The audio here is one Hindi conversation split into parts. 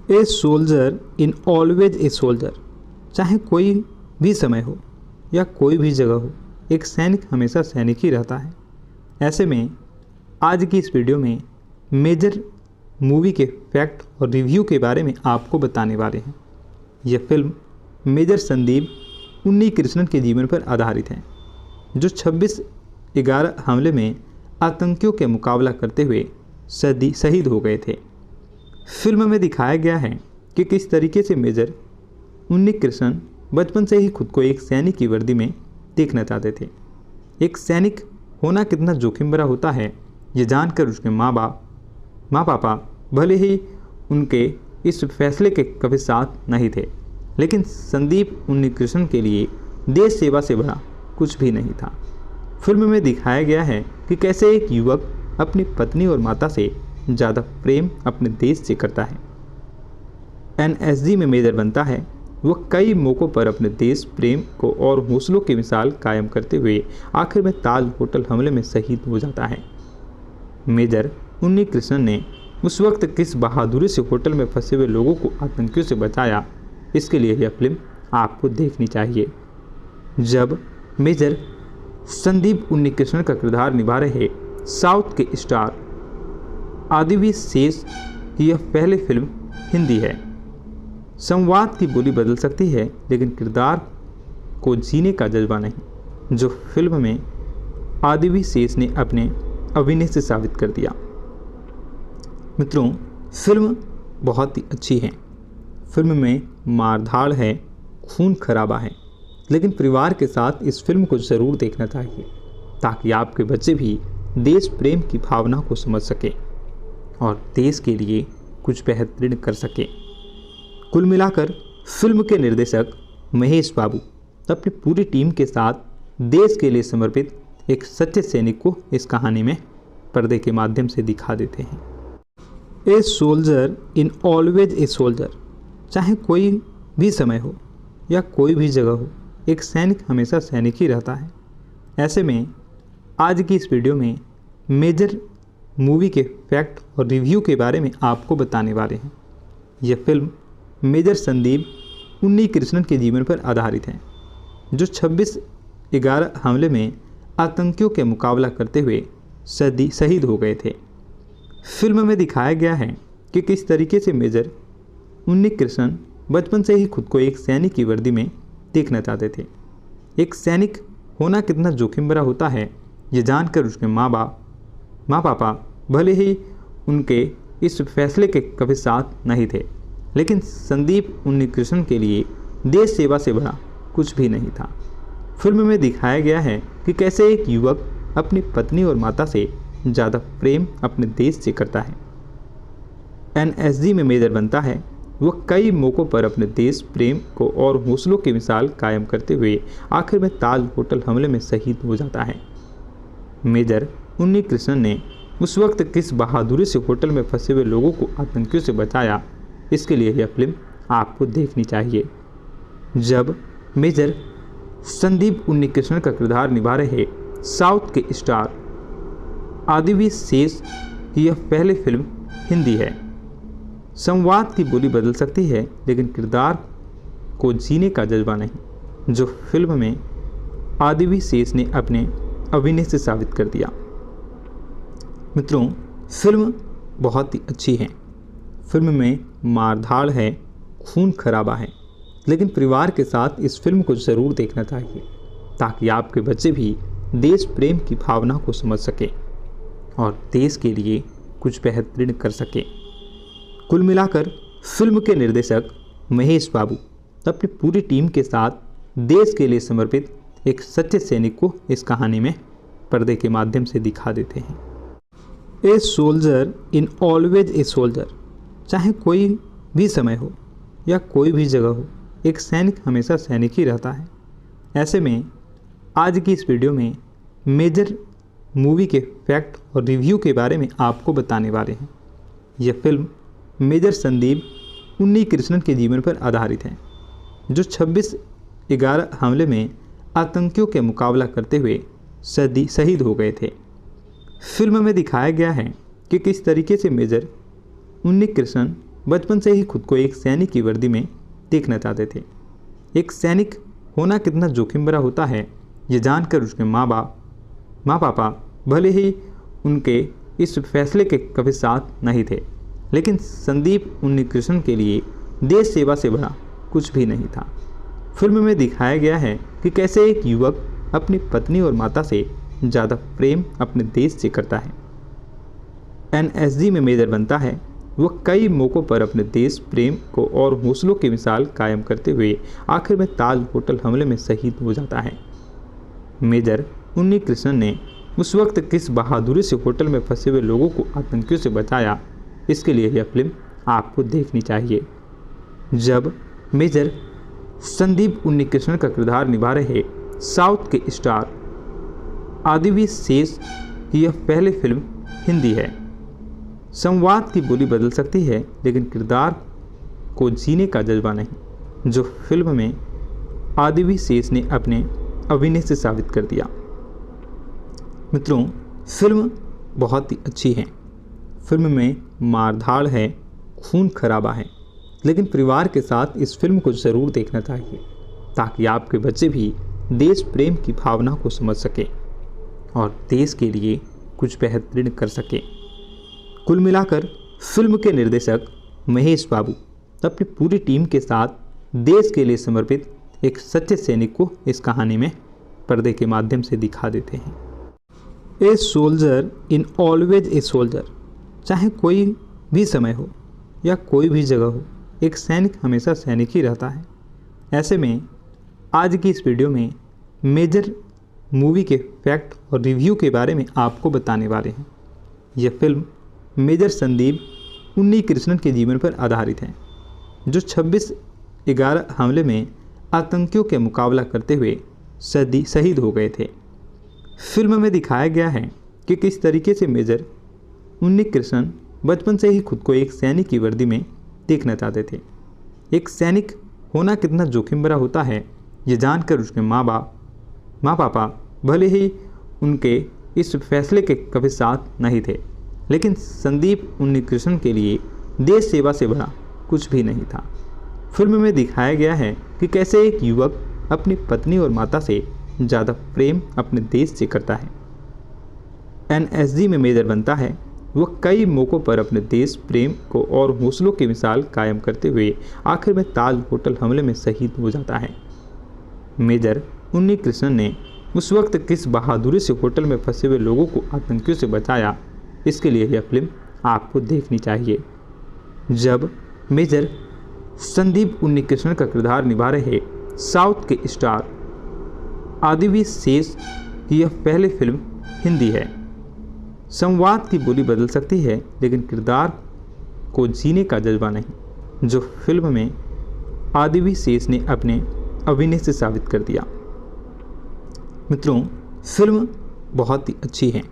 A soldier in always a soldier. चाहे कोई भी समय हो या कोई भी जगह हो, एक सैनिक हमेशा सैनिक ही रहता है। ऐसे में आज की इस वीडियो में मेजर मूवी के फैक्ट और रिव्यू के बारे में आपको बताने वाले हैं। यह फिल्म मेजर संदीप उन्नीकृष्णन के जीवन पर आधारित है, जो 26/11 हमले में आतंकियों के मुकाबला करते हुए शहीद हो गए थे। फिल्म में दिखाया गया है कि किस तरीके से मेजर उन्नीकृष्णन बचपन से ही खुद को एक सैनिक की वर्दी में देखना चाहते थे। एक सैनिक होना कितना जोखिम भरा होता है, ये जानकर उसके माँ पापा भले ही उनके इस फैसले के कभी साथ नहीं थे, लेकिन संदीप उन्नीकृष्णन के लिए देश सेवा से बड़ा कुछ भी नहीं था। फिल्म में दिखाया गया है कि कैसे एक युवक अपनी पत्नी और माता से ज़्यादा प्रेम अपने देश से करता है। एनएसजी में मेजर बनता है। वह कई मौक़ों पर अपने देश प्रेम को और हौसलों की मिसाल कायम करते हुए आखिर में ताज होटल हमले में शहीद हो जाता है। मेजर उन्नीकृष्णन ने उस वक्त किस बहादुरी से होटल में फंसे हुए लोगों को आतंकियों से बचाया, इसके लिए यह फिल्म आपको देखनी चाहिए। जब मेजर संदीप उन्नीकृष्णन का किरदार निभा रहे साउथ के स्टार आदिवी शेष की यह पहली फिल्म हिंदी है। संवाद की बोली बदल सकती है, लेकिन किरदार को जीने का जज्बा नहीं, जो फिल्म में आदिवी शेष ने अपने अभिनय से साबित कर दिया। मित्रों, फिल्म बहुत ही अच्छी है। फिल्म में मारधाड़ है, खून खराबा है, लेकिन परिवार के साथ इस फिल्म को ज़रूर देखना चाहिए, ताकि आपके बच्चे भी देश प्रेम की भावना को समझ सके और देश के लिए कुछ बेहतरीन कर सके। कुल मिलाकर फिल्म के निर्देशक महेश बाबू अपनी पूरी टीम के साथ देश के लिए समर्पित एक सच्चे सैनिक को इस कहानी में पर्दे के माध्यम से दिखा देते हैं। A soldier in always a soldier. चाहे कोई भी समय हो या कोई भी जगह हो, एक सैनिक हमेशा सैनिक ही रहता है। ऐसे में आज की इस वीडियो में मेजर मूवी के फैक्ट और रिव्यू के बारे में आपको बताने वाले हैं। यह फिल्म मेजर संदीप उन्नीकृष्णन के जीवन पर आधारित है, जो 26/11 हमले में आतंकियों के मुकाबला करते हुए शहीद हो गए थे। फिल्म में दिखाया गया है कि किस तरीके से मेजर उन्नीकृष्णन बचपन से ही खुद को एक सैनिक की वर्दी में देखना चाहते थे। एक सैनिक होना कितना जोखिम भरा होता है, ये जानकर उसके माँ पापा भले ही उनके इस फैसले के कभी साथ नहीं थे, लेकिन संदीप उन्नीकृष्णन के लिए देश सेवा से बड़ा कुछ भी नहीं था। फिल्म में दिखाया गया है कि कैसे एक युवक अपनी पत्नी और माता से ज़्यादा प्रेम अपने देश से करता है। एनएसजी में मेजर बनता है। वह कई मौक़ों पर अपने देश प्रेम को और हौसलों की मिसाल कायम करते हुए आखिर में ताज होटल हमले में शहीद हो जाता है। मेजर उन्नीकृष्णन ने उस वक्त किस बहादुरी से होटल में फंसे हुए लोगों को आतंकियों से बचाया, इसके लिए यह फिल्म आपको देखनी चाहिए। जब मेजर संदीप उन्नीकृष्णन का किरदार निभा रहे साउथ के स्टार आदिवी शेष की यह पहली फिल्म हिंदी है। संवाद की बोली बदल सकती है, लेकिन किरदार को जीने का जज्बा नहीं, जो फिल्म में आदिवी शेष ने अपने अभिनय से साबित कर दिया। मित्रों, फिल्म बहुत ही अच्छी है। फिल्म में मारधाड़ है, खून खराबा है, लेकिन परिवार के साथ इस फिल्म को ज़रूर देखना चाहिए, ताकि आपके बच्चे भी देश प्रेम की भावना को समझ सके और देश के लिए कुछ बेहतरीन कर सके। कुल मिलाकर फिल्म के निर्देशक महेश बाबू अपनी पूरी टीम के साथ देश के लिए समर्पित एक सच्चे सैनिक को इस कहानी में पर्दे के माध्यम से दिखा देते हैं। A soldier in always a soldier. चाहे कोई भी समय हो या कोई भी जगह हो, एक सैनिक हमेशा सैनिक ही रहता है। ऐसे में आज की इस वीडियो में मेजर मूवी के फैक्ट और रिव्यू के बारे में आपको बताने वाले हैं। यह फिल्म मेजर संदीप उन्नीकृष्णन के जीवन पर आधारित है, जो 26/11 हमले में आतंकियों के मुकाबला करते हुए शहीद हो गए थे। फिल्म में दिखाया गया है कि किस तरीके से मेजर उन्नीकृष्णन बचपन से ही खुद को एक सैनिक की वर्दी में देखना चाहते थे। एक सैनिक होना कितना जोखिम भरा होता है, ये जानकर उसके माँ पापा भले ही उनके इस फैसले के कभी साथ नहीं थे, लेकिन संदीप उन्नीकृष्णन के लिए देश सेवा से बड़ा कुछ भी नहीं था। फिल्म में दिखाया गया है कि कैसे एक युवक अपनी पत्नी और माता से ज़्यादा प्रेम अपने देश से करता है। एनएसजी में मेजर बनता है। वह कई मौक़ों पर अपने देश प्रेम को और हौसलों की मिसाल कायम करते हुए आखिर में ताज होटल हमले में शहीद हो जाता है। मेजर उन्नीकृष्णन ने उस वक्त किस बहादुरी से होटल में फंसे हुए लोगों को आतंकियों से बचाया, इसके लिए यह फिल्म आपको देखनी चाहिए। जब मेजर संदीप उन्नीकृष्णन का किरदार निभा रहे साउथ के स्टार आदिवी शेष की यह पहली फिल्म हिंदी है। संवाद की बोली बदल सकती है, लेकिन किरदार को जीने का जज्बा नहीं, जो फिल्म में आदिवी शेष ने अपने अभिनय से साबित कर दिया। मित्रों, फिल्म बहुत ही अच्छी है। फिल्म में मारधाड़ है, खून खराबा है, लेकिन परिवार के साथ इस फिल्म को ज़रूर देखना चाहिए, ताकि आपके बच्चे भी देश प्रेम की भावना को समझ सकें और देश के लिए कुछ बेहतरीन कर सकें। कुल मिलाकर फिल्म के निर्देशक महेश बाबू अपनी पूरी टीम के साथ देश के लिए समर्पित एक सच्चे सैनिक को इस कहानी में पर्दे के माध्यम से दिखा देते हैं। A soldier in always a soldier, चाहे कोई भी समय हो या कोई भी जगह हो, एक सैनिक हमेशा सैनिक ही रहता है। ऐसे में आज की इस वीडियो में मेजर मूवी के फैक्ट और रिव्यू के बारे में आपको बताने वाले हैं। यह फिल्म मेजर संदीप उन्नीकृष्णन के जीवन पर आधारित है, जो 26/11 हमले में आतंकियों के मुकाबला करते हुए शहीद हो गए थे। फिल्म में दिखाया गया है कि किस तरीके से मेजर उन्नीकृष्णन बचपन से ही खुद को एक सैनिक की वर्दी में देखना चाहते थे। एक सैनिक होना कितना जोखिम भरा होता है, ये जानकर उसके माँ पापा भले ही उनके इस फैसले के कभी साथ नहीं थे, लेकिन संदीप उन्नीकृष्णन के लिए देश सेवा से बड़ा कुछ भी नहीं था। फिल्म में दिखाया गया है कि कैसे एक युवक अपनी पत्नी और माता से ज़्यादा प्रेम अपने देश से करता है। एनएसजी में मेजर बनता है। वह कई मौक़ों पर अपने देश प्रेम को और हौसलों की मिसाल कायम करते हुए आखिर में ताज होटल हमले में शहीद हो जाता है। मेजर उन्नीकृष्णन ने उस वक्त किस बहादुरी से होटल में फंसे हुए लोगों को आतंकियों से बचाया, इसके लिए यह फिल्म आपको देखनी चाहिए। जब मेजर संदीप उन्नीकृष्णन का किरदार निभा रहे साउथ के स्टार आदिवी शेष की यह पहली फिल्म हिंदी है। संवाद की बोली बदल सकती है, लेकिन किरदार को जीने का जज्बा नहीं, जो फिल्म में आदिवी शेष ने अपने अभिनय से साबित कर दिया। मित्रों, फिल्म बहुत ही अच्छी है।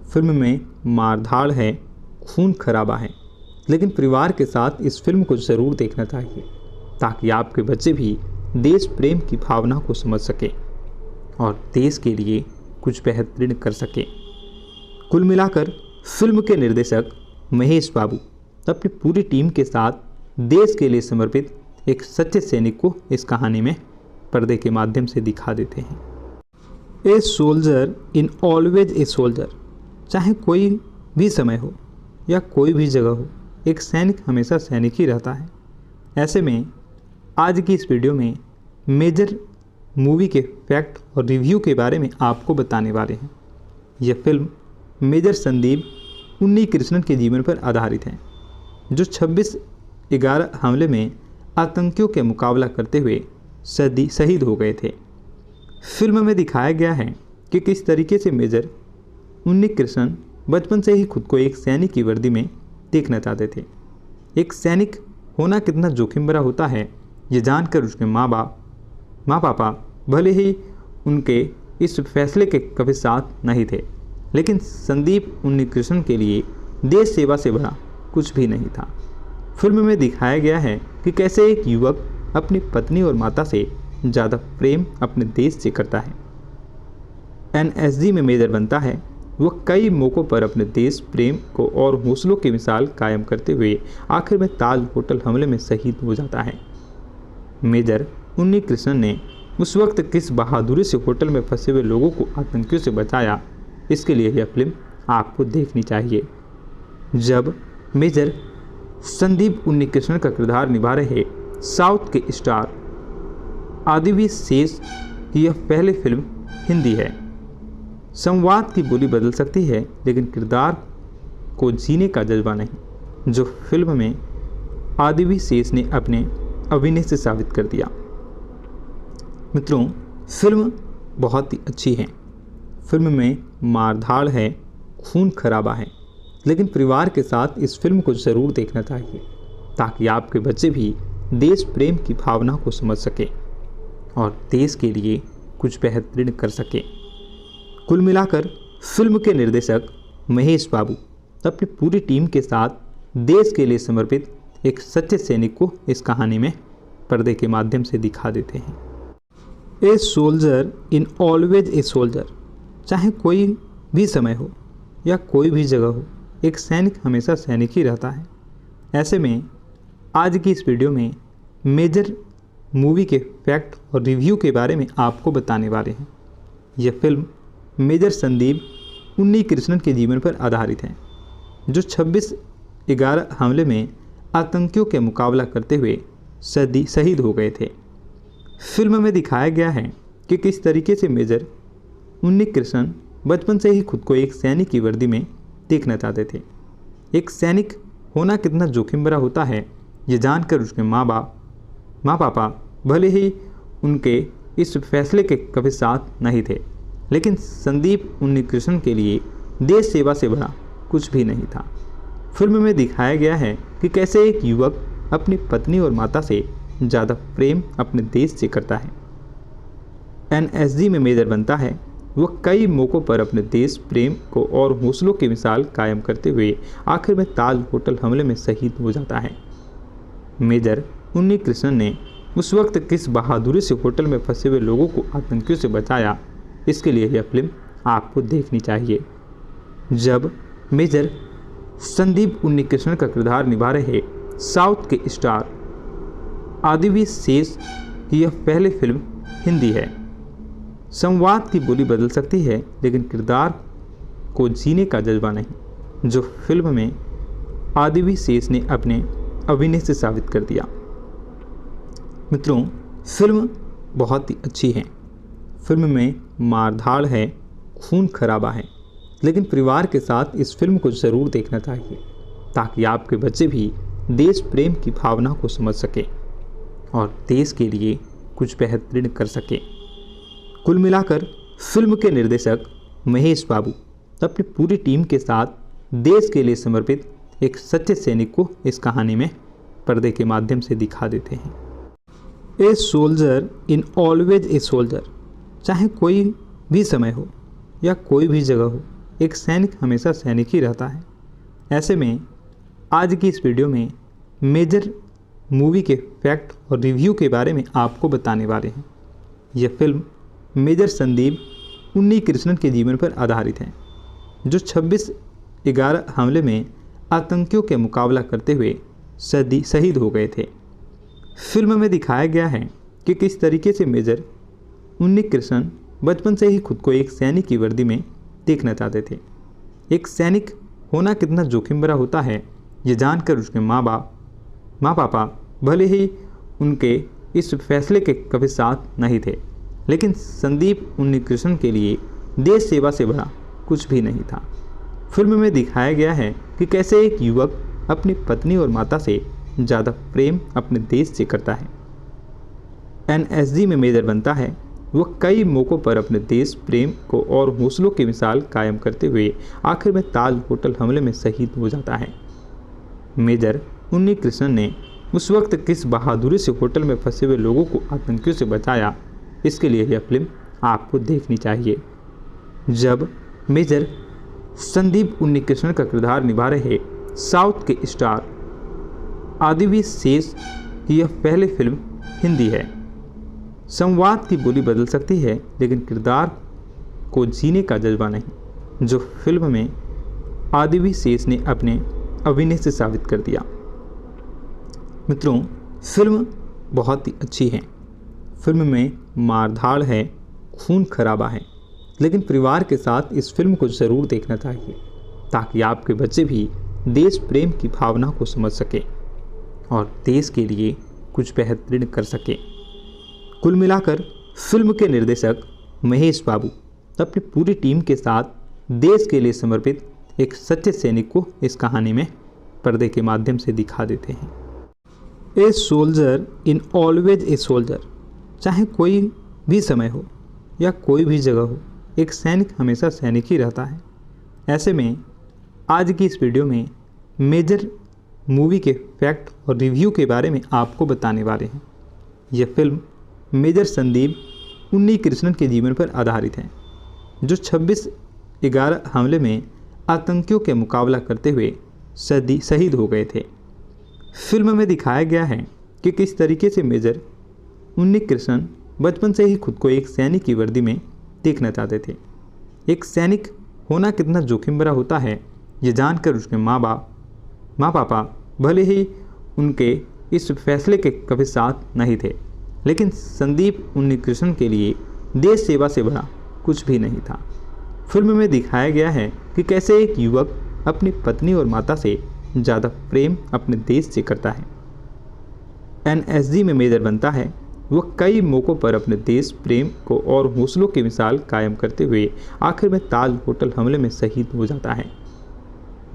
फिल्म में मारधाड़ है, खून खराबा है, लेकिन परिवार के साथ इस फिल्म को ज़रूर देखना चाहिए, ताकि आपके बच्चे भी देश प्रेम की भावना को समझ सकें और देश के लिए कुछ बेहतरीन कर सकें। कुल मिलाकर फिल्म के निर्देशक महेश बाबू अपनी पूरी टीम के साथ देश के लिए समर्पित एक सच्चे सैनिक को इस कहानी में पर्दे के माध्यम से दिखा देते हैं। A soldier in always a soldier, चाहे कोई भी समय हो या कोई भी जगह हो, एक सैनिक हमेशा सैनिक ही रहता है। ऐसे में आज की इस वीडियो में मेजर मूवी के फैक्ट और रिव्यू के बारे में आपको बताने वाले हैं। यह फिल्म मेजर संदीप उन्नीकृष्णन के जीवन पर आधारित है, जो 26/11 हमले में आतंकियों के मुकाबला करते हुए शहीद हो गए थे। फिल्म में दिखाया गया है कि किस तरीके से मेजर उन्नीकृष्णन बचपन से ही खुद को एक सैनिक की वर्दी में देखना चाहते थे। एक सैनिक होना कितना जोखिम भरा होता है, ये जानकर उसके माँ पापा भले ही उनके इस फैसले के कभी साथ नहीं थे, लेकिन संदीप उन्नीकृष्णन के लिए देश सेवा से बड़ा कुछ भी नहीं था। फिल्म में दिखाया गया है कि कैसे एक युवक अपनी पत्नी और माता से ज़्यादा प्रेम अपने देश से करता है। एनएसजी में मेजर बनता है। वह कई मौक़ों पर अपने देश प्रेम को और हौसलों की मिसाल कायम करते हुए आखिर में ताज होटल हमले में शहीद हो जाता है। मेजर उन्नी कृष्णन ने उस वक्त किस बहादुरी से होटल में फंसे हुए लोगों को आतंकियों से बचाया, इसके लिए यह फिल्म आपको देखनी चाहिए। जब मेजर संदीप उन्नी कृष्णन का किरदार निभा रहे साउथ के स्टार आदिवी शेष की यह पहली फिल्म हिंदी है। संवाद की बोली बदल सकती है लेकिन किरदार को जीने का जज्बा नहीं, जो फिल्म में आदिवी शेष ने अपने अभिनय से साबित कर दिया। मित्रों, फिल्म बहुत ही अच्छी है। फिल्म में मारधाड़ है, खून खराबा है, लेकिन परिवार के साथ इस फिल्म को ज़रूर देखना चाहिए ताकि आपके बच्चे भी देश प्रेम की भावना को समझ सके और देश के लिए कुछ बेहतरीन कर सके। कुल मिलाकर फिल्म के निर्देशक महेश बाबू अपनी पूरी टीम के साथ देश के लिए समर्पित एक सच्चे सैनिक को इस कहानी में पर्दे के माध्यम से दिखा देते हैं। A soldier in always a soldier, चाहे कोई भी समय हो या कोई भी जगह हो, एक सैनिक हमेशा सैनिक ही रहता है। ऐसे में आज की इस वीडियो में मेजर मूवी के फैक्ट और रिव्यू के बारे में आपको बताने वाले हैं। यह फिल्म मेजर संदीप उन्नी कृष्णन के जीवन पर आधारित है, जो 26/11 हमले में आतंकियों के मुकाबला करते हुए शहीद हो गए थे। फिल्म में दिखाया गया है कि किस तरीके से मेजर उन्नी कृष्णन बचपन से ही खुद को एक सैनिक की वर्दी में देखना चाहते थे। एक सैनिक होना कितना जोखिम भरा होता है, ये जानकर उसके माँ पापा भले ही उनके इस फैसले के कभी साथ नहीं थे, लेकिन संदीप उन्नी कृष्णन के लिए देश सेवा से बड़ा कुछ भी नहीं था। फिल्म में दिखाया गया है कि कैसे एक युवक अपनी पत्नी और माता से ज़्यादा प्रेम अपने देश से करता है। एनएसजी में मेजर बनता है, वह कई मौक़ों पर अपने देश प्रेम को और हौसलों की मिसाल कायम करते हुए आखिर में ताज होटल हमले में शहीद हो जाता है। मेजर उन्नी कृष्णन ने उस वक्त किस बहादुरी से होटल में फंसे हुए लोगों को आतंकियों से बचाया, इसके लिए यह फिल्म आपको देखनी चाहिए। जब मेजर संदीप उन्नी कृष्णन का किरदार निभा रहे साउथ के स्टार आदिवी शेष की यह पहली फिल्म हिंदी है। संवाद की बोली बदल सकती है लेकिन किरदार को जीने का जज्बा नहीं, जो फिल्म में आदिवी शेष ने अपने अभिनय से साबित कर दिया। मित्रों, फिल्म बहुत ही अच्छी है। फिल्म में मारधाड़ है, खून खराबा है, लेकिन परिवार के साथ इस फिल्म को ज़रूर देखना चाहिए ताकि आपके बच्चे भी देश प्रेम की भावना को समझ सके और देश के लिए कुछ बेहतरीन कर सके। कुल मिलाकर फिल्म के निर्देशक महेश बाबू अपनी पूरी टीम के साथ देश के लिए समर्पित एक सच्चे सैनिक को इस कहानी में पर्दे के माध्यम से दिखा देते हैं। A soldier in always a soldier, चाहे कोई भी समय हो या कोई भी जगह हो, एक सैनिक हमेशा सैनिक ही रहता है। ऐसे में आज की इस वीडियो में मेजर मूवी के फैक्ट और रिव्यू के बारे में आपको बताने वाले हैं। यह फिल्म मेजर संदीप उन्नी कृष्णन के जीवन पर आधारित है, जो 26/11 हमले में आतंकियों के मुकाबला करते हुए शहीद हो गए थे। फिल्म में दिखाया गया है कि किस तरीके से मेजर उन्नी कृष्णन बचपन से ही खुद को एक सैनिक की वर्दी में देखना चाहते थे। एक सैनिक होना कितना जोखिम भरा होता है, ये जानकर उसके माँ पापा भले ही उनके इस फैसले के कभी साथ नहीं थे, लेकिन संदीप उन्नी कृष्णन के लिए देश सेवा से बड़ा कुछ भी नहीं था। फिल्म में दिखाया गया है कि कैसे एक युवक अपनी पत्नी और माता से ज़्यादा प्रेम अपने देश से करता है। एनएसजी में मेजर बनता है, वह कई मौक़ों पर अपने देश प्रेम को और हौसलों की मिसाल कायम करते हुए आखिर में ताज होटल हमले में शहीद हो जाता है। मेजर उन्नी कृष्णन ने उस वक्त किस बहादुरी से होटल में फंसे हुए लोगों को आतंकियों से बचाया, इसके लिए यह फिल्म आपको देखनी चाहिए। जब मेजर संदीप उन्नी कृष्णन का किरदार निभा रहे साउथ के स्टार आदिवी शेष की यह पहली फिल्म हिंदी है। संवाद की बोली बदल सकती है लेकिन किरदार को जीने का जज्बा नहीं, जो फिल्म में आदिवी शेष ने अपने अभिनय से साबित कर दिया। मित्रों, फिल्म बहुत ही अच्छी है। फिल्म में मारधाड़ है, खून खराबा है, लेकिन परिवार के साथ इस फिल्म को ज़रूर देखना चाहिए ताकि आपके बच्चे भी देश प्रेम की भावना को समझ सके और देश के लिए कुछ बेहतरीन कर सके। कुल मिलाकर फिल्म के निर्देशक महेश बाबू अपनी पूरी टीम के साथ देश के लिए समर्पित एक सच्चे सैनिक को इस कहानी में पर्दे के माध्यम से दिखा देते हैं। A soldier in always a soldier, चाहे कोई भी समय हो या कोई भी जगह हो, एक सैनिक हमेशा सैनिक ही रहता है। ऐसे में आज की इस वीडियो में मेजर मूवी के फैक्ट और रिव्यू के बारे में आपको बताने वाले हैं। यह फिल्म मेजर संदीप उन्नीकृष्णन के जीवन पर आधारित है, जो 26/11 हमले में आतंकियों के मुकाबला करते हुए शहीद हो गए थे। फिल्म में दिखाया गया है कि किस तरीके से मेजर उन्नीकृष्णन बचपन से ही खुद को एक सैनिक की वर्दी में देखना चाहते थे। एक सैनिक होना कितना जोखिम भरा होता है, ये जानकर उसके माँ पापा भले ही उनके इस फैसले के कभी साथ नहीं थे, लेकिन संदीप उन्नीकृष्णन के लिए देश सेवा से बड़ा कुछ भी नहीं था। फिल्म में दिखाया गया है कि कैसे एक युवक अपनी पत्नी और माता से ज़्यादा प्रेम अपने देश से करता है। एनएसजी में मेजर बनता है। वह कई मौक़ों पर अपने देश प्रेम को और हौसलों की मिसाल कायम करते हुए आखिर में ताज होटल हमले में शहीद हो जाता है।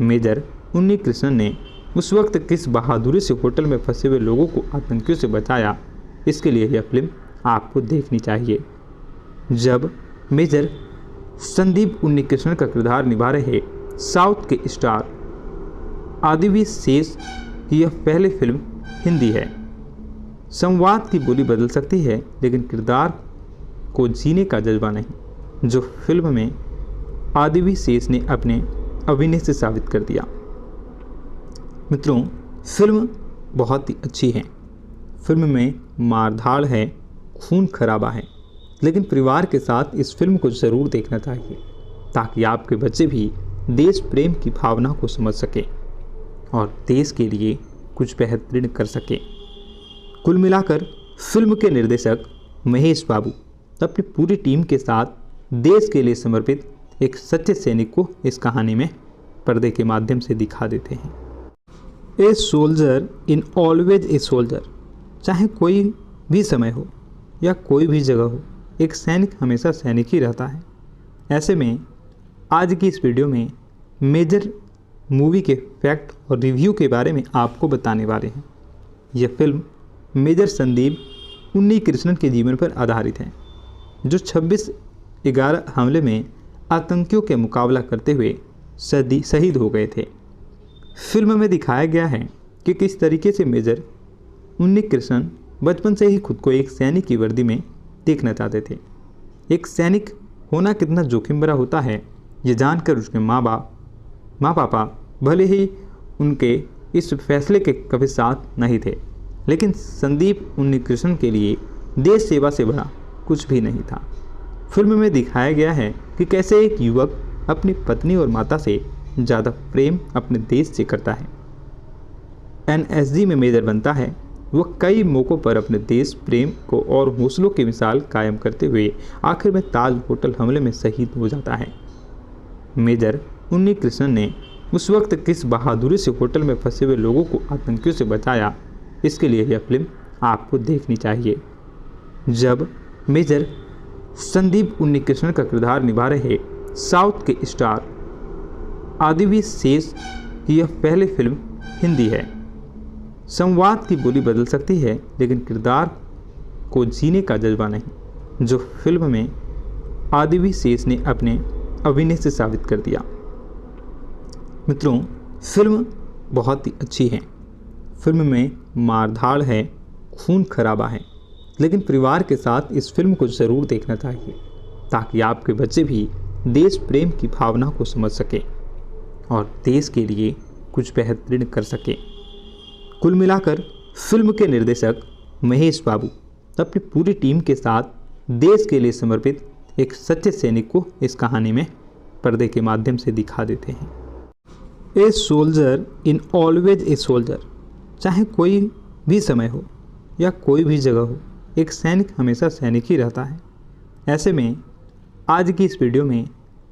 मेजर उन्नीकृष्णन ने उस वक्त किस बहादुरी से होटल में फंसे हुए लोगों को आतंकियों से बचाया, इसके लिए यह फिल्म आपको देखनी चाहिए। जब मेजर संदीप उन्नीकृष्णन का किरदार निभा रहे साउथ के स्टार आदिवी शेष की यह पहली फिल्म हिंदी है। संवाद की बोली बदल सकती है, लेकिन किरदार को जीने का जज्बा नहीं, जो फिल्म में आदिवी शेष ने अपने अभिनय से साबित कर दिया। मित्रों, फिल्म बहुत ही अच्छी है। फिल्म में मारधाड़ है, खून खराबा है, लेकिन परिवार के साथ इस फिल्म को ज़रूर देखना चाहिए ताकि आपके बच्चे भी देश प्रेम की भावना को समझ सके और देश के लिए कुछ बेहतरीन कर सके। कुल मिलाकर फिल्म के निर्देशक महेश बाबू अपनी पूरी टीम के साथ देश के लिए समर्पित एक सच्चे सैनिक को इस कहानी में पर्दे के माध्यम से दिखा देते हैं। A soldier in always a soldier, चाहे कोई भी समय हो या कोई भी जगह हो, एक सैनिक हमेशा सैनिक ही रहता है। ऐसे में आज की इस वीडियो में मेजर मूवी के फैक्ट और रिव्यू के बारे में आपको बताने वाले हैं। यह फिल्म मेजर संदीप उन्नीकृष्णन के जीवन पर आधारित है, जो 26/11 हमले में आतंकियों के मुकाबला करते हुए शहीद हो गए थे। फिल्म में दिखाया गया है कि किस तरीके से मेजर उन्नीकृष्णन बचपन से ही खुद को एक सैनिक की वर्दी में देखना चाहते थे। एक सैनिक होना कितना जोखिम भरा होता है, ये जानकर उसके माँ पापा भले ही उनके इस फैसले के कभी साथ नहीं थे, लेकिन संदीप उन्नीकृष्णन के लिए देश सेवा से बड़ा कुछ भी नहीं था। फिल्म में दिखाया गया है कि कैसे एक युवक अपनी पत्नी और माता से ज़्यादा प्रेम अपने देश से करता है। एनएसजी में मेजर बनता है। वह कई मौक़ों पर अपने देश प्रेम को और हौसलों की मिसाल कायम करते हुए आखिर में ताज होटल हमले में शहीद हो जाता है। मेजर उन्नीकृष्णन ने उस वक्त किस बहादुरी से होटल में फंसे हुए लोगों को आतंकियों से बचाया, इसके लिए यह फिल्म आपको देखनी चाहिए। जब मेजर संदीप उन्नीकृष्णन का किरदार निभा रहे साउथ के स्टार आदिवी शेष की यह पहली फिल्म हिंदी है। संवाद की बोली बदल सकती है, लेकिन किरदार को जीने का जज्बा नहीं, जो फिल्म में आदिवी शेष ने अपने अभिनय से साबित कर दिया। मित्रों, फिल्म बहुत ही अच्छी है। फिल्म में मारधाड़ है, खून खराबा है, लेकिन परिवार के साथ इस फिल्म को ज़रूर देखना चाहिए ताकि आपके बच्चे भी देश प्रेम की भावना को समझ सके और देश के लिए कुछ बेहतरीन कर सके। कुल मिलाकर फिल्म के निर्देशक महेश बाबू अपनी पूरी टीम के साथ देश के लिए समर्पित एक सच्चे सैनिक को इस कहानी में पर्दे के माध्यम से दिखा देते हैं। A soldier in always a soldier. चाहे कोई भी समय हो या कोई भी जगह हो, एक सैनिक हमेशा सैनिक ही रहता है। ऐसे में आज की इस वीडियो में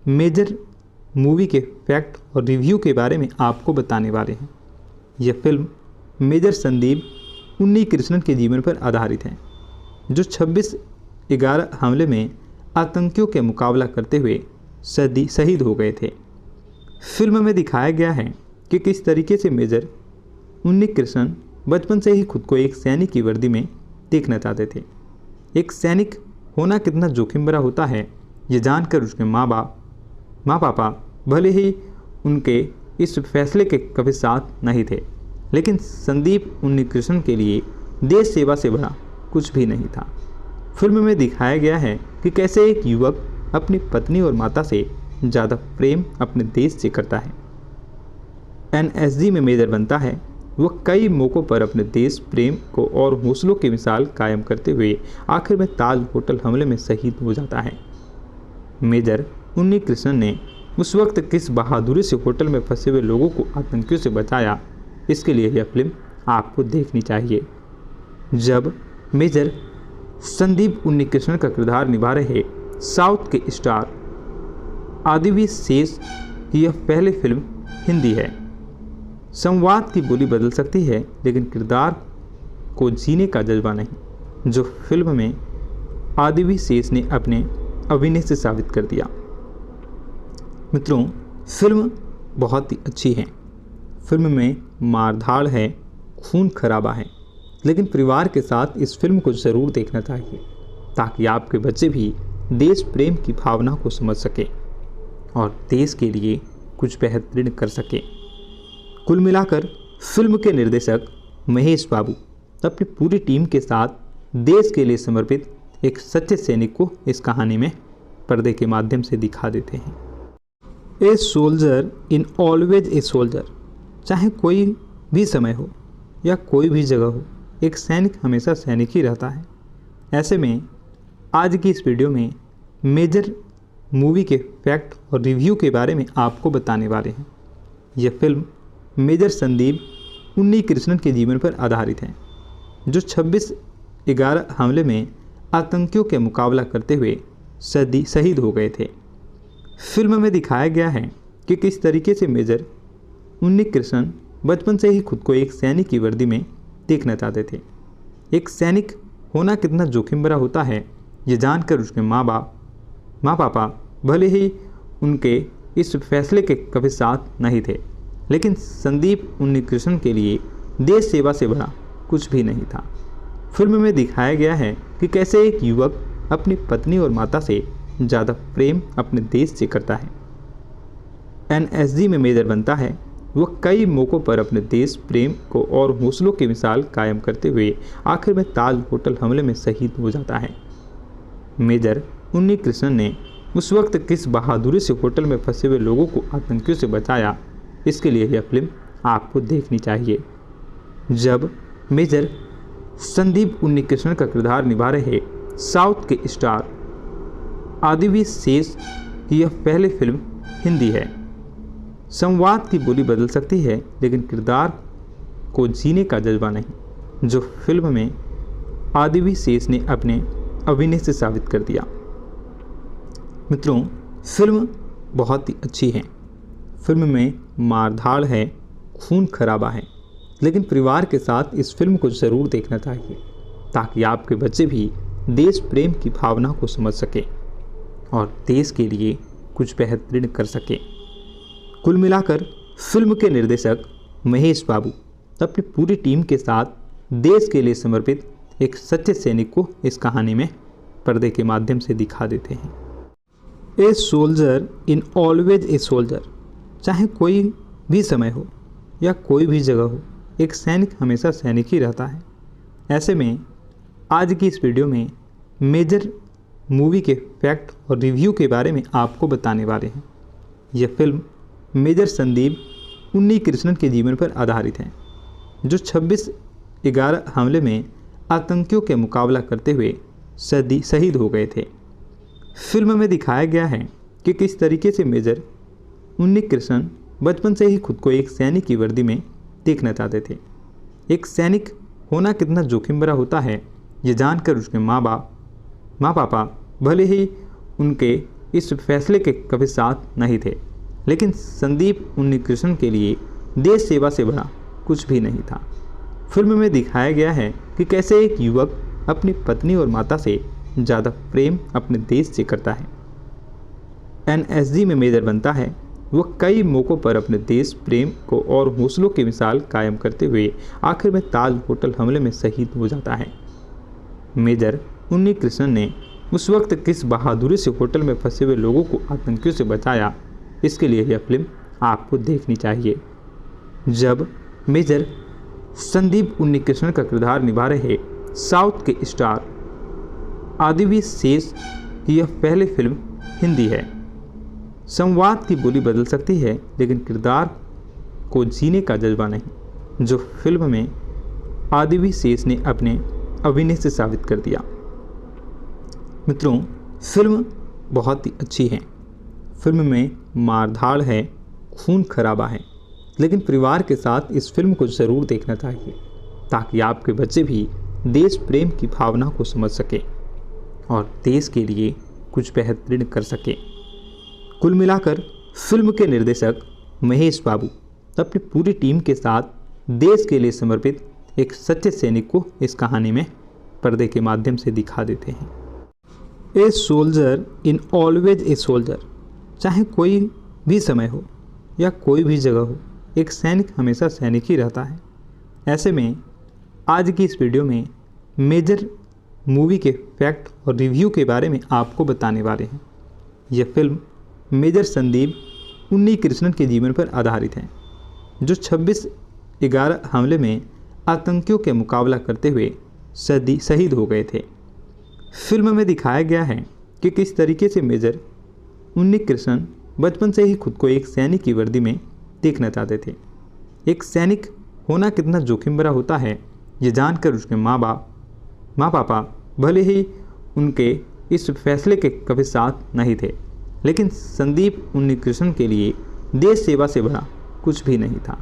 मेजर मूवी के फैक्ट और रिव्यू के बारे में आपको बताने वाले हैं। यह फिल्म मेजर संदीप उन्नीकृष्णन के जीवन पर आधारित है, जो 26/11 हमले में आतंकियों के मुकाबला करते हुए शहीद हो गए थे। फिल्म में दिखाया गया है कि किस तरीके से मेजर उन्नीकृष्णन बचपन से ही खुद को एक सैनिक की वर्दी में देखना चाहते थे। एक सैनिक होना कितना जोखिम भरा होता है, ये जानकर उसके माँ पापा भले ही उनके इस फैसले के कभी साथ नहीं थे, लेकिन संदीप उन्नीकृष्णन के लिए देश सेवा से बड़ा कुछ भी नहीं था। फिल्म में दिखाया गया है कि कैसे एक युवक अपनी पत्नी और माता से ज़्यादा प्रेम अपने देश से करता है। एनएसजी में मेजर बनता है। वह कई मौक़ों पर अपने देश प्रेम को और हौसलों की मिसाल कायम करते हुए आखिर में ताज होटल हमले में शहीद हो जाता है। मेजर उन्नीकृष्णन ने उस वक्त किस बहादुरी से होटल में फंसे हुए लोगों को आतंकियों से बचाया, इसके लिए यह फिल्म आपको देखनी चाहिए। जब मेजर संदीप उन्नीकृष्णन का किरदार निभा रहे साउथ के स्टार आदिवी शेष की यह पहली फिल्म हिंदी है। संवाद की बोली बदल सकती है, लेकिन किरदार को जीने का जज्बा नहीं, जो फिल्म में आदिवी शेष ने अपने अभिनय से साबित कर दिया। मित्रों, फिल्म बहुत ही अच्छी है। फिल्म में मारधाड़ है, खून खराबा है, लेकिन परिवार के साथ इस फिल्म को ज़रूर देखना चाहिए, ताकि आपके बच्चे भी देश प्रेम की भावना को समझ सके और देश के लिए कुछ बेहतरीन कर सके। कुल मिलाकर फिल्म के निर्देशक महेश बाबू अपनी पूरी टीम के साथ देश के लिए समर्पित एक सच्चे सैनिक को इस कहानी में पर्दे के माध्यम से दिखा देते हैं। A soldier in always a soldier. चाहे कोई भी समय हो या कोई भी जगह हो, एक सैनिक हमेशा सैनिक ही रहता है। ऐसे में आज की इस वीडियो में मेजर मूवी के फैक्ट और रिव्यू के बारे में आपको बताने वाले हैं। यह फिल्म मेजर संदीप उन्नीकृष्णन के जीवन पर आधारित है, जो 26/11 हमले में आतंकियों के मुकाबला करते हुए शहीद हो गए थे। फिल्म में दिखाया गया है कि किस तरीके से मेजर उन्नीकृष्णन बचपन से ही खुद को एक सैनिक की वर्दी में देखना चाहते थे। एक सैनिक होना कितना जोखिम भरा होता है, ये जानकर उसके माँ पापा भले ही उनके इस फैसले के कभी साथ नहीं थे, लेकिन संदीप उन्नीकृष्णन के लिए देश सेवा से बड़ा कुछ भी नहीं था। फिल्म में दिखाया गया है कि कैसे एक युवक अपनी पत्नी और माता से ज़्यादा प्रेम अपने देश से करता है। एनएसजी में मेजर बनता है। वह कई मौक़ों पर अपने देश प्रेम को और हौसलों की मिसाल कायम करते हुए आखिर में ताज होटल हमले में शहीद हो जाता है। मेजर उन्नीकृष्णन ने उस वक्त किस बहादुरी से होटल में फंसे हुए लोगों को आतंकियों से बचाया, इसके लिए यह फिल्म आपको देखनी चाहिए। जब मेजर संदीप उन्नीकृष्णन का किरदार निभा रहे साउथ के स्टार आदिवी शेष की यह पहली फिल्म हिंदी है। संवाद की बोली बदल सकती है, लेकिन किरदार को जीने का जज्बा नहीं, जो फिल्म में आदिवी शेष ने अपने अभिनय से साबित कर दिया। मित्रों, फिल्म बहुत ही अच्छी है। फिल्म में मारधाड़ है, खून खराबा है, लेकिन परिवार के साथ इस फिल्म को ज़रूर देखना चाहिए, ताकि आपके बच्चे भी देश प्रेम की भावना को समझ सके और देश के लिए कुछ बेहतरीन कर सके। कुल मिलाकर फिल्म के निर्देशक महेश बाबू अपनी पूरी टीम के साथ देश के लिए समर्पित एक सच्चे सैनिक को इस कहानी में पर्दे के माध्यम से दिखा देते हैं। A soldier in always a soldier. चाहे कोई भी समय हो या कोई भी जगह हो, एक सैनिक हमेशा सैनिक ही रहता है। ऐसे में आज की इस वीडियो में मेजर मूवी के फैक्ट और रिव्यू के बारे में आपको बताने वाले हैं। यह फिल्म मेजर संदीप उन्नीकृष्णन के जीवन पर आधारित है, जो 26/11 हमले में आतंकियों के मुकाबला करते हुए शहीद हो गए थे। फिल्म में दिखाया गया है कि किस तरीके से मेजर उन्नी कृष्णन बचपन से ही खुद को एक सैनिक की वर्दी में देखना चाहते थे। एक सैनिक होना कितना जोखिम भरा होता है, ये जानकर उसके माँ पापा भले ही उनके इस फैसले के कभी साथ नहीं थे, लेकिन संदीप उन्नीकृष्णन के लिए देश सेवा से बड़ा कुछ भी नहीं था। फिल्म में दिखाया गया है कि कैसे एक युवक अपनी पत्नी और माता से ज़्यादा प्रेम अपने देश से करता है। एनएसजी में मेजर बनता है। वह कई मौक़ों पर अपने देश प्रेम को और हौसलों की मिसाल कायम करते हुए आखिर में ताज होटल हमले में शहीद हो जाता है। मेजर उन्नीकृष्णन ने उस वक्त किस बहादुरी से होटल में फंसे हुए लोगों को आतंकियों से बचाया, इसके लिए यह फिल्म आपको देखनी चाहिए। जब मेजर संदीप उन्नीकृष्णन का किरदार निभा रहे साउथ के स्टार आदिवी शेष की यह पहली फिल्म हिंदी है। संवाद की बोली बदल सकती है, लेकिन किरदार को जीने का जज्बा नहीं, जो फिल्म में आदिवी शेष ने अपने अभिनय से साबित कर दिया। मित्रों, फिल्म बहुत ही अच्छी है। फिल्म में मारधाड़ है, खून खराबा है, लेकिन परिवार के साथ इस फिल्म को ज़रूर देखना चाहिए ताकि आपके बच्चे भी देश प्रेम की भावना को समझ सके और देश के लिए कुछ बेहतरीन कर सके। कुल मिलाकर फिल्म के निर्देशक महेश बाबू अपनी पूरी टीम के साथ देश के लिए समर्पित एक सच्चे सैनिक को इस कहानी में पर्दे के माध्यम से दिखा देते हैं। A soldier in always a soldier, चाहे कोई भी समय हो या कोई भी जगह हो, एक सैनिक हमेशा सैनिक ही रहता है। ऐसे में आज की इस वीडियो में मेजर मूवी के फैक्ट और रिव्यू के बारे में आपको बताने वाले हैं। यह फिल्म मेजर संदीप उन्नीकृष्णन के जीवन पर आधारित है, जो 26/11 हमले में आतंकियों के मुकाबला करते हुए शहीद हो गए थे। फिल्म में दिखाया गया है कि किस तरीके से मेजर उन्नीकृष्णन बचपन से ही खुद को एक सैनिक की वर्दी में देखना चाहते थे। एक सैनिक होना कितना जोखिम भरा होता है, ये जानकर उसके माँ पापा भले ही उनके इस फैसले के कभी साथ नहीं थे, लेकिन संदीप उन्नीकृष्णन के लिए देश सेवा से बड़ा कुछ भी नहीं था।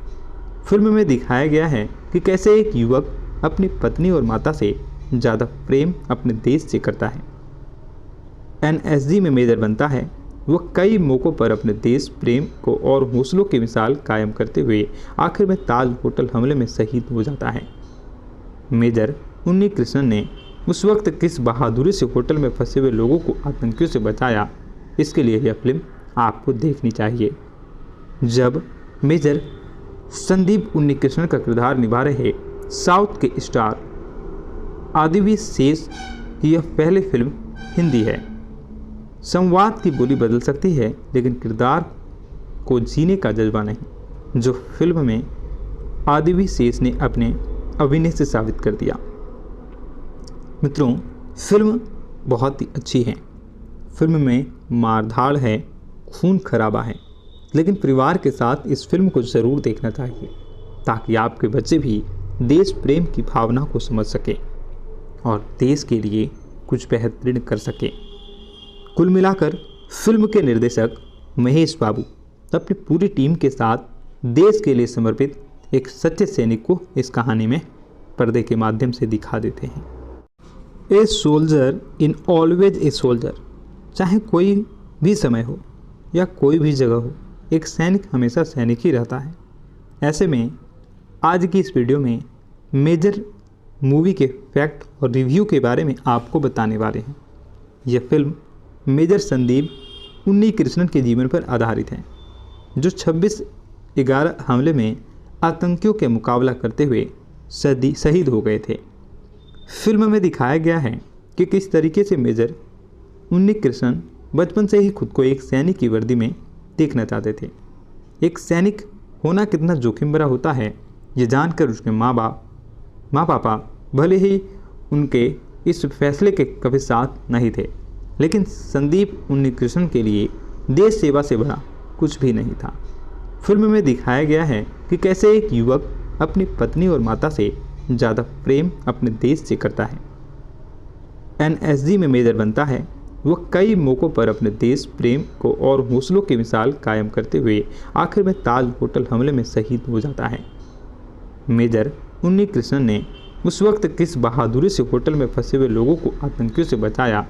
फिल्म में दिखाया गया है कि कैसे एक युवक अपनी पत्नी और माता से ज़्यादा प्रेम अपने देश से करता है। एनएसजी में मेजर बनता है। वह कई मौक़ों पर अपने देश प्रेम को और हौसलों की मिसाल कायम करते हुए आखिर में ताज होटल हमले में शहीद हो जाता है। मेजर उन्नीकृष्णन ने उस वक्त किस बहादुरी से होटल में फंसे हुए लोगों को आतंकियों से बचाया, इसके लिए यह फिल्म आपको देखनी चाहिए। जब मेजर संदीप उन्नीकृष्णन का किरदार निभा रहे साउथ के स्टार आदिवी शेष की यह पहली फिल्म हिंदी है। संवाद की बोली बदल सकती है, लेकिन किरदार को जीने का जज्बा नहीं, जो फिल्म में आदिवी शेष ने अपने अभिनय से साबित कर दिया। मित्रों, फिल्म बहुत ही अच्छी है। फिल्म में मारधाड़ है, खून खराबा है, लेकिन परिवार के साथ इस फिल्म को ज़रूर देखना चाहिए ताकि आपके बच्चे भी देश प्रेम की भावना को समझ सके और देश के लिए कुछ बेहतरीन कर सके। कुल मिलाकर फिल्म के निर्देशक महेश बाबू अपनी पूरी टीम के साथ देश के लिए समर्पित एक सच्चे सैनिक को इस कहानी में पर्दे के माध्यम से दिखा देते हैं। A soldier in always a soldier, चाहे कोई भी समय हो या कोई भी जगह हो, एक सैनिक हमेशा सैनिक ही रहता है। ऐसे में आज की इस वीडियो में मेजर मूवी के फैक्ट और रिव्यू के बारे में आपको बताने वाले हैं। यह फिल्म मेजर संदीप उन्नीकृष्णन के जीवन पर आधारित है, जो 26/11 हमले में आतंकियों के मुकाबला करते हुए शहीद हो गए थे। फिल्म में दिखाया गया है कि किस तरीके से मेजर उन्नीकृष्णन बचपन से ही खुद को एक सैनिक की वर्दी में देखना चाहते थे। एक सैनिक होना कितना जोखिम भरा होता है, ये जानकर उसके माँ पापा भले ही उनके इस फैसले के कभी साथ नहीं थे, लेकिन संदीप उन्नीकृष्णन के लिए देश सेवा से बड़ा कुछ भी नहीं था। फिल्म में दिखाया गया है कि कैसे एक युवक अपनी पत्नी और माता से ज़्यादा प्रेम अपने देश से करता है। एनएसजी में मेजर बनता है। वह कई मौक़ों पर अपने देश प्रेम को और हौसलों की मिसाल कायम करते हुए आखिर में ताज होटल हमले में शहीद हो जाता है। मेजर उन्नी कृष्णन ने उस वक्त किस बहादुरी से होटल में फंसे हुए लोगों को आतंकियों से बचाया,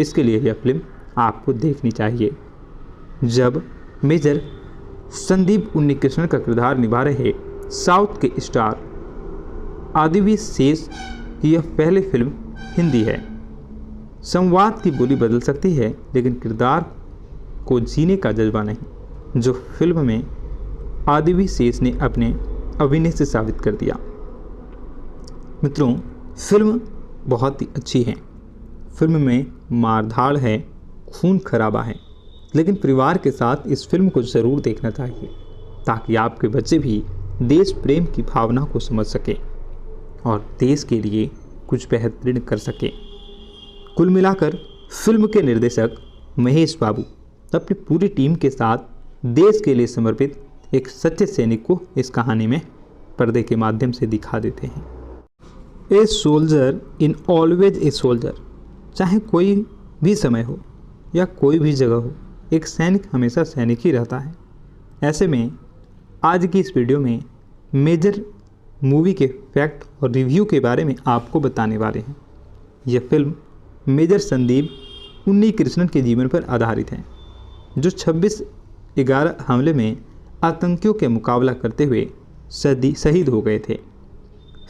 इसके लिए यह फिल्म आपको देखनी चाहिए। जब मेजर संदीप उन्नी कृष्णन का किरदार निभा रहे साउथ के स्टार आदिवी शेष की यह पहली फिल्म हिंदी है। संवाद की बोली बदल सकती है, लेकिन किरदार को जीने का जज्बा नहीं, जो फिल्म में आदिवी शेष ने अपने अभिनय से साबित कर दिया। मित्रों, फिल्म बहुत ही अच्छी है। फिल्म में मारधाड़ है, खून खराबा है, लेकिन परिवार के साथ इस फिल्म को ज़रूर देखना चाहिए, ताकि आपके बच्चे भी देश प्रेम की भावना को समझ सकें और देश के लिए कुछ बेहतरीन कर सकें। कुल मिलाकर फिल्म के निर्देशक महेश बाबू अपनी पूरी टीम के साथ देश के लिए समर्पित एक सच्चे सैनिक को इस कहानी में पर्दे के माध्यम से दिखा देते हैं। A soldier in always a soldier, चाहे कोई भी समय हो या कोई भी जगह हो, एक सैनिक हमेशा सैनिक ही रहता है। ऐसे में आज की इस वीडियो में मेजर मूवी के फैक्ट और रिव्यू के बारे में आपको बताने वाले हैं। यह फिल्म मेजर संदीप उन्नी कृष्णन के जीवन पर आधारित है, जो 26/11 हमले में आतंकियों के मुकाबला करते हुए शहीद हो गए थे।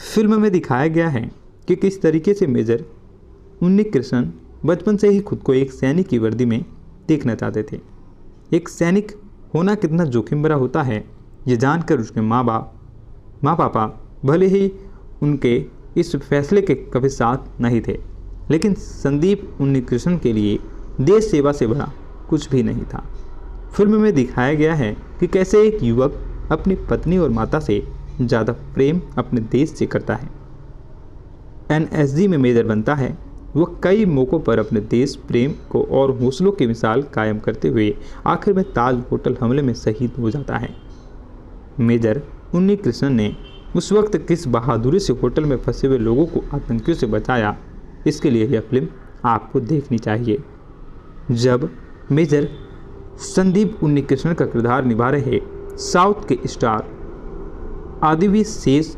फिल्म में दिखाया गया है कि किस तरीके से मेजर उन्नी कृष्णन बचपन से ही खुद को एक सैनिक की वर्दी में देखना चाहते थे। एक सैनिक होना कितना जोखिम भरा होता है, ये जानकर उसके माँ पापा भले ही उनके इस फैसले के कभी साथ नहीं थे, लेकिन संदीप उन्नी कृष्णन के लिए देश सेवा से बड़ा कुछ भी नहीं था। फिल्म में दिखाया गया है कि कैसे एक युवक अपनी पत्नी और माता से ज़्यादा प्रेम अपने देश से करता है। एनएसजी में मेजर बनता है, वह कई मौक़ों पर अपने देश प्रेम को और हौसलों की मिसाल कायम करते हुए आखिर में ताज होटल हमले में शहीद हो जाता है। मेजर उन्नी कृष्णन ने उस वक्त किस बहादुरी से होटल में फंसे हुए लोगों को आतंकियों से बचाया, इसके लिए यह फिल्म आपको देखनी चाहिए। जब मेजर संदीप उन्नी कृष्णन का किरदार निभा रहे साउथ के स्टार आदिवी शेष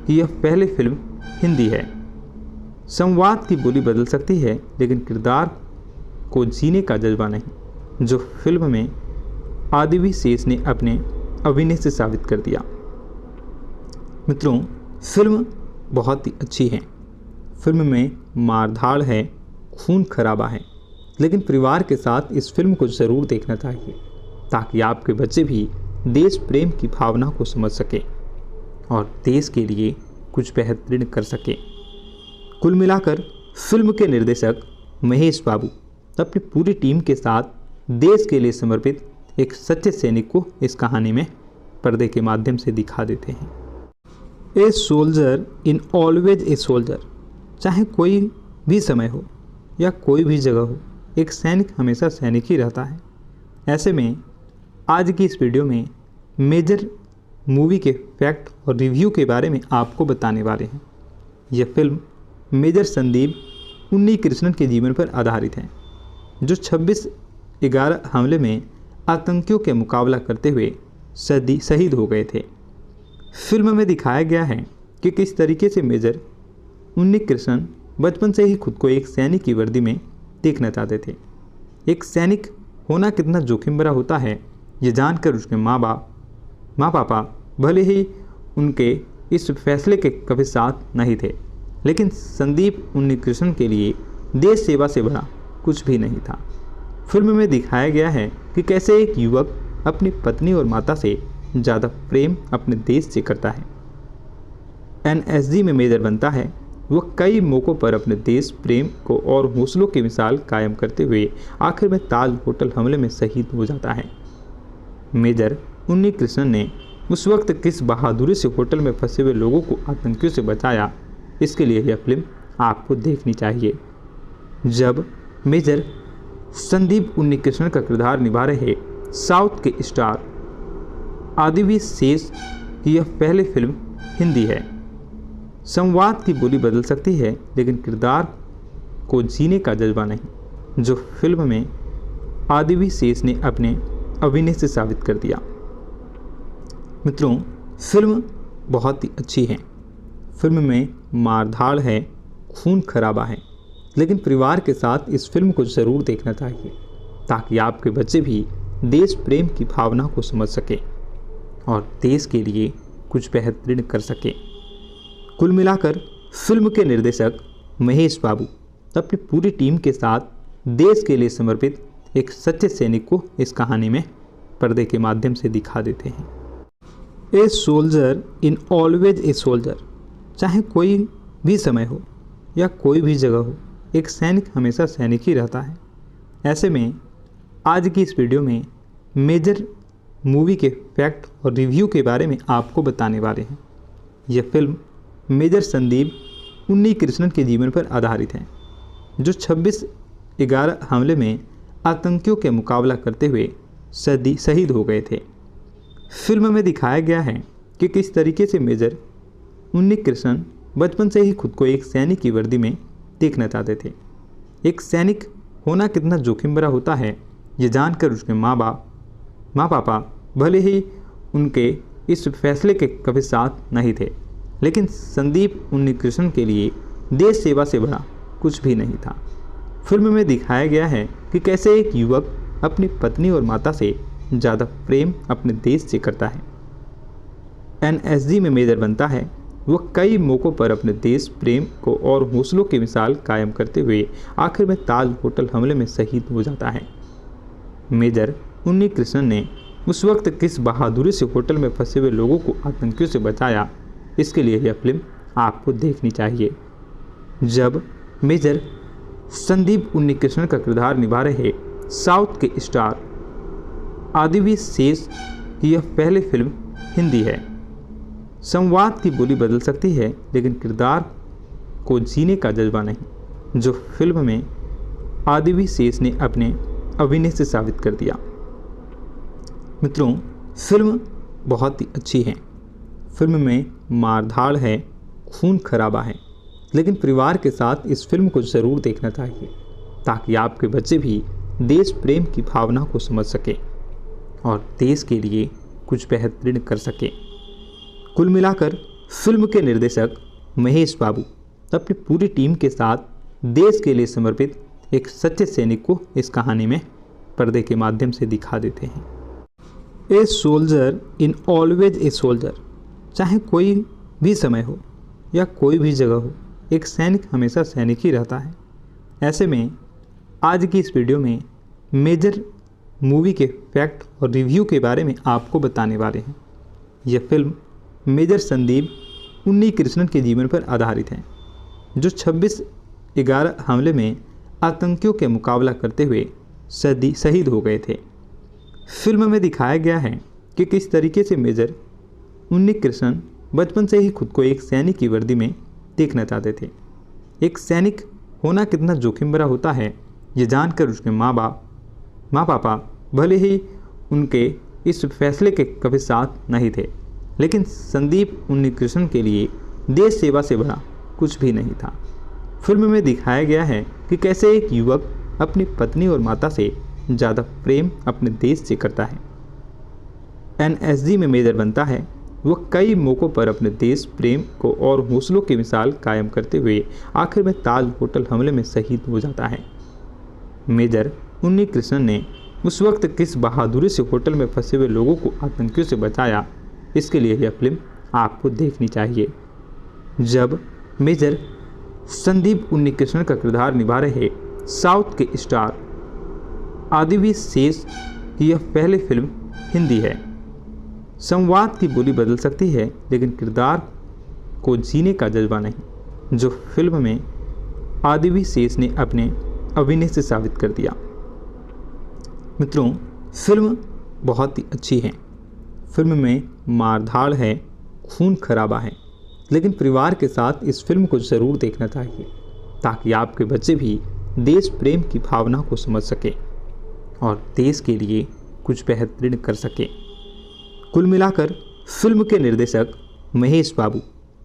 की यह पहली फिल्म हिंदी है। संवाद की बोली बदल सकती है, लेकिन किरदार को जीने का जज्बा नहीं, जो फिल्म में आदिवी शेष ने अपने अभिनय से साबित कर दिया। मित्रों, फिल्म बहुत ही अच्छी है। फिल्म में मारधाड़ है, खून खराबा है, लेकिन परिवार के साथ इस फिल्म को ज़रूर देखना चाहिए, ताकि आपके बच्चे भी देश प्रेम की भावना को समझ सकें और देश के लिए कुछ बेहतरीन कर सकें। कुल मिलाकर फिल्म के निर्देशक महेश बाबू अपनी पूरी टीम के साथ देश के लिए समर्पित एक सच्चे सैनिक को इस कहानी में पर्दे के माध्यम से दिखा देते हैं। A soldier in always a soldier, चाहे कोई भी समय हो या कोई भी जगह हो, एक सैनिक हमेशा सैनिक ही रहता है। ऐसे में आज की इस वीडियो में मेजर मूवी के फैक्ट और रिव्यू के बारे में आपको बताने वाले हैं। यह फिल्म मेजर संदीप उन्नी कृष्णन के जीवन पर आधारित है, जो 26/11 हमले में आतंकियों के मुकाबला करते हुए शहीद हो गए थे। फिल्म में दिखाया गया है कि किस तरीके से मेजर उन्नी कृष्णन बचपन से ही खुद को एक सैनिक की वर्दी में देखना चाहते थे। एक सैनिक होना कितना जोखिम भरा होता है, ये जानकर उसके माँ पापा भले ही उनके इस फैसले के कभी साथ नहीं थे, लेकिन संदीप उन्नी कृष्णन के लिए देश सेवा से बड़ा कुछ भी नहीं था। फिल्म में दिखाया गया है कि कैसे एक युवक अपनी पत्नी और माता से ज़्यादा प्रेम अपने देश से करता है। एनएसजी में मेजर बनता है, वह कई मौक़ों पर अपने देश प्रेम को और हौसलों की मिसाल कायम करते हुए आखिर में ताज होटल हमले में शहीद हो जाता है। मेजर उन्नी कृष्णन ने उस वक्त किस बहादुरी से होटल में फंसे हुए लोगों को आतंकियों से बचाया, इसके लिए यह फिल्म आपको देखनी चाहिए। जब मेजर संदीप उन्नी कृष्णन का किरदार निभा रहे साउथ के स्टार आदिवी शेष की यह पहली फिल्म हिंदी है। संवाद की बोली बदल सकती है, लेकिन किरदार को जीने का जज्बा नहीं, जो फिल्म में आदिवी शेष ने अपने अभिनय से साबित कर दिया। मित्रों, फिल्म बहुत ही अच्छी है। फिल्म में मारधाड़ है, खून खराबा है, लेकिन परिवार के साथ इस फिल्म को ज़रूर देखना चाहिए ताकि आपके बच्चे भी देश प्रेम की भावना को समझ सके और देश के लिए कुछ बेहतरीन कर सके। कुल मिलाकर फिल्म के निर्देशक महेश बाबू अपनी पूरी टीम के साथ देश के लिए समर्पित एक सच्चे सैनिक को इस कहानी में पर्दे के माध्यम से दिखा देते हैं। A soldier in always a soldier, चाहे कोई भी समय हो या कोई भी जगह हो, एक सैनिक हमेशा सैनिक ही रहता है। ऐसे में आज की इस वीडियो में मेजर मूवी के फैक्ट और रिव्यू के बारे में आपको बताने वाले हैं। यह फिल्म मेजर संदीप उन्नीकृष्णन के जीवन पर आधारित है, जो 26/11 हमले में आतंकियों के मुकाबला करते हुए शहीद हो गए थे। फिल्म में दिखाया गया है कि किस तरीके से मेजर उन्नीकृष्णन बचपन से ही खुद को एक सैनिक की वर्दी में देखना चाहते थे। एक सैनिक होना कितना जोखिम भरा होता है, ये जानकर उसके माँ पापा भले ही उनके इस फैसले के कभी साथ नहीं थे, लेकिन संदीप उन्नीकृष्णन के लिए देश सेवा से बड़ा कुछ भी नहीं था। फिल्म में दिखाया गया है कि कैसे एक युवक अपनी पत्नी और माता से ज़्यादा प्रेम अपने देश से करता है। एनएसजी में मेजर बनता है। वह कई मौक़ों पर अपने देश प्रेम को और हौसलों की मिसाल कायम करते हुए आखिर में ताज होटल हमले में शहीद हो जाता है। मेजर उन्नीकृष्णन ने उस वक्त किस बहादुरी से होटल में फंसे हुए लोगों को आतंकियों से बचाया, इसके लिए यह फिल्म आपको देखनी चाहिए। जब मेजर संदीप उन्नीकृष्णन का किरदार निभा रहे साउथ के स्टार आदिवी शेष की यह पहली फिल्म हिंदी है। संवाद की बोली बदल सकती है, लेकिन किरदार को जीने का जज्बा नहीं, जो फिल्म में आदिवी शेष ने अपने अभिनय से साबित कर दिया। मित्रों, फिल्म बहुत ही अच्छी है। फिल्म में मारधाड़ है, खून खराबा है, लेकिन परिवार के साथ इस फिल्म को ज़रूर देखना चाहिए ताकि आपके बच्चे भी देश प्रेम की भावना को समझ सके और देश के लिए कुछ बेहतरीन कर सके। कुल मिलाकर फिल्म के निर्देशक महेश बाबू अपनी पूरी टीम के साथ देश के लिए समर्पित एक सच्चे सैनिक को इस कहानी में पर्दे के माध्यम से दिखा देते हैं। A soldier in always a soldier, चाहे कोई भी समय हो या कोई भी जगह हो, एक सैनिक हमेशा सैनिक ही रहता है। ऐसे में आज की इस वीडियो में मेजर मूवी के फैक्ट और रिव्यू के बारे में आपको बताने वाले हैं। यह फिल्म मेजर संदीप उन्नीकृष्णन के जीवन पर आधारित है, जो 26/11 हमले में आतंकियों के मुकाबला करते हुए शहीद हो गए थे। फिल्म में दिखाया गया है कि किस तरीके से मेजर उन्नीकृष्णन बचपन से ही खुद को एक सैनिक की वर्दी में देखना चाहते थे। एक सैनिक होना कितना जोखिम भरा होता है, ये जानकर उसके माँ पापा भले ही उनके इस फैसले के कभी साथ नहीं थे, लेकिन संदीप उन्नीकृष्णन के लिए देश सेवा से बड़ा कुछ भी नहीं था। फिल्म में दिखाया गया है कि कैसे एक युवक अपनी पत्नी और माता से ज़्यादा प्रेम अपने देश से करता है। एनएसजी में मेजर बनता है। वह कई मौक़ों पर अपने देश प्रेम को और हौसलों की मिसाल कायम करते हुए आखिर में ताज होटल हमले में शहीद हो जाता है। मेजर उन्नीकृष्णन ने उस वक्त किस बहादुरी से होटल में फंसे हुए लोगों को आतंकियों से बचाया, इसके लिए यह फिल्म आपको देखनी चाहिए। जब मेजर संदीप उन्नीकृष्णन का किरदार निभा रहे साउथ के स्टार आदिवी शेष की यह पहली फिल्म हिंदी है। संवाद की बोली बदल सकती है, लेकिन किरदार को जीने का जज्बा नहीं, जो फिल्म में आदिवी शेष ने अपने अभिनय से साबित कर दिया। मित्रों, फिल्म बहुत ही अच्छी है। फिल्म में मारधाड़ है, खून खराबा है, लेकिन परिवार के साथ इस फिल्म को ज़रूर देखना चाहिए ताकि आपके बच्चे भी देश प्रेम की भावना को समझ सके और देश के लिए कुछ बेहतरीन कर सके। कुल मिलाकर फिल्म के निर्देशक महेश बाबू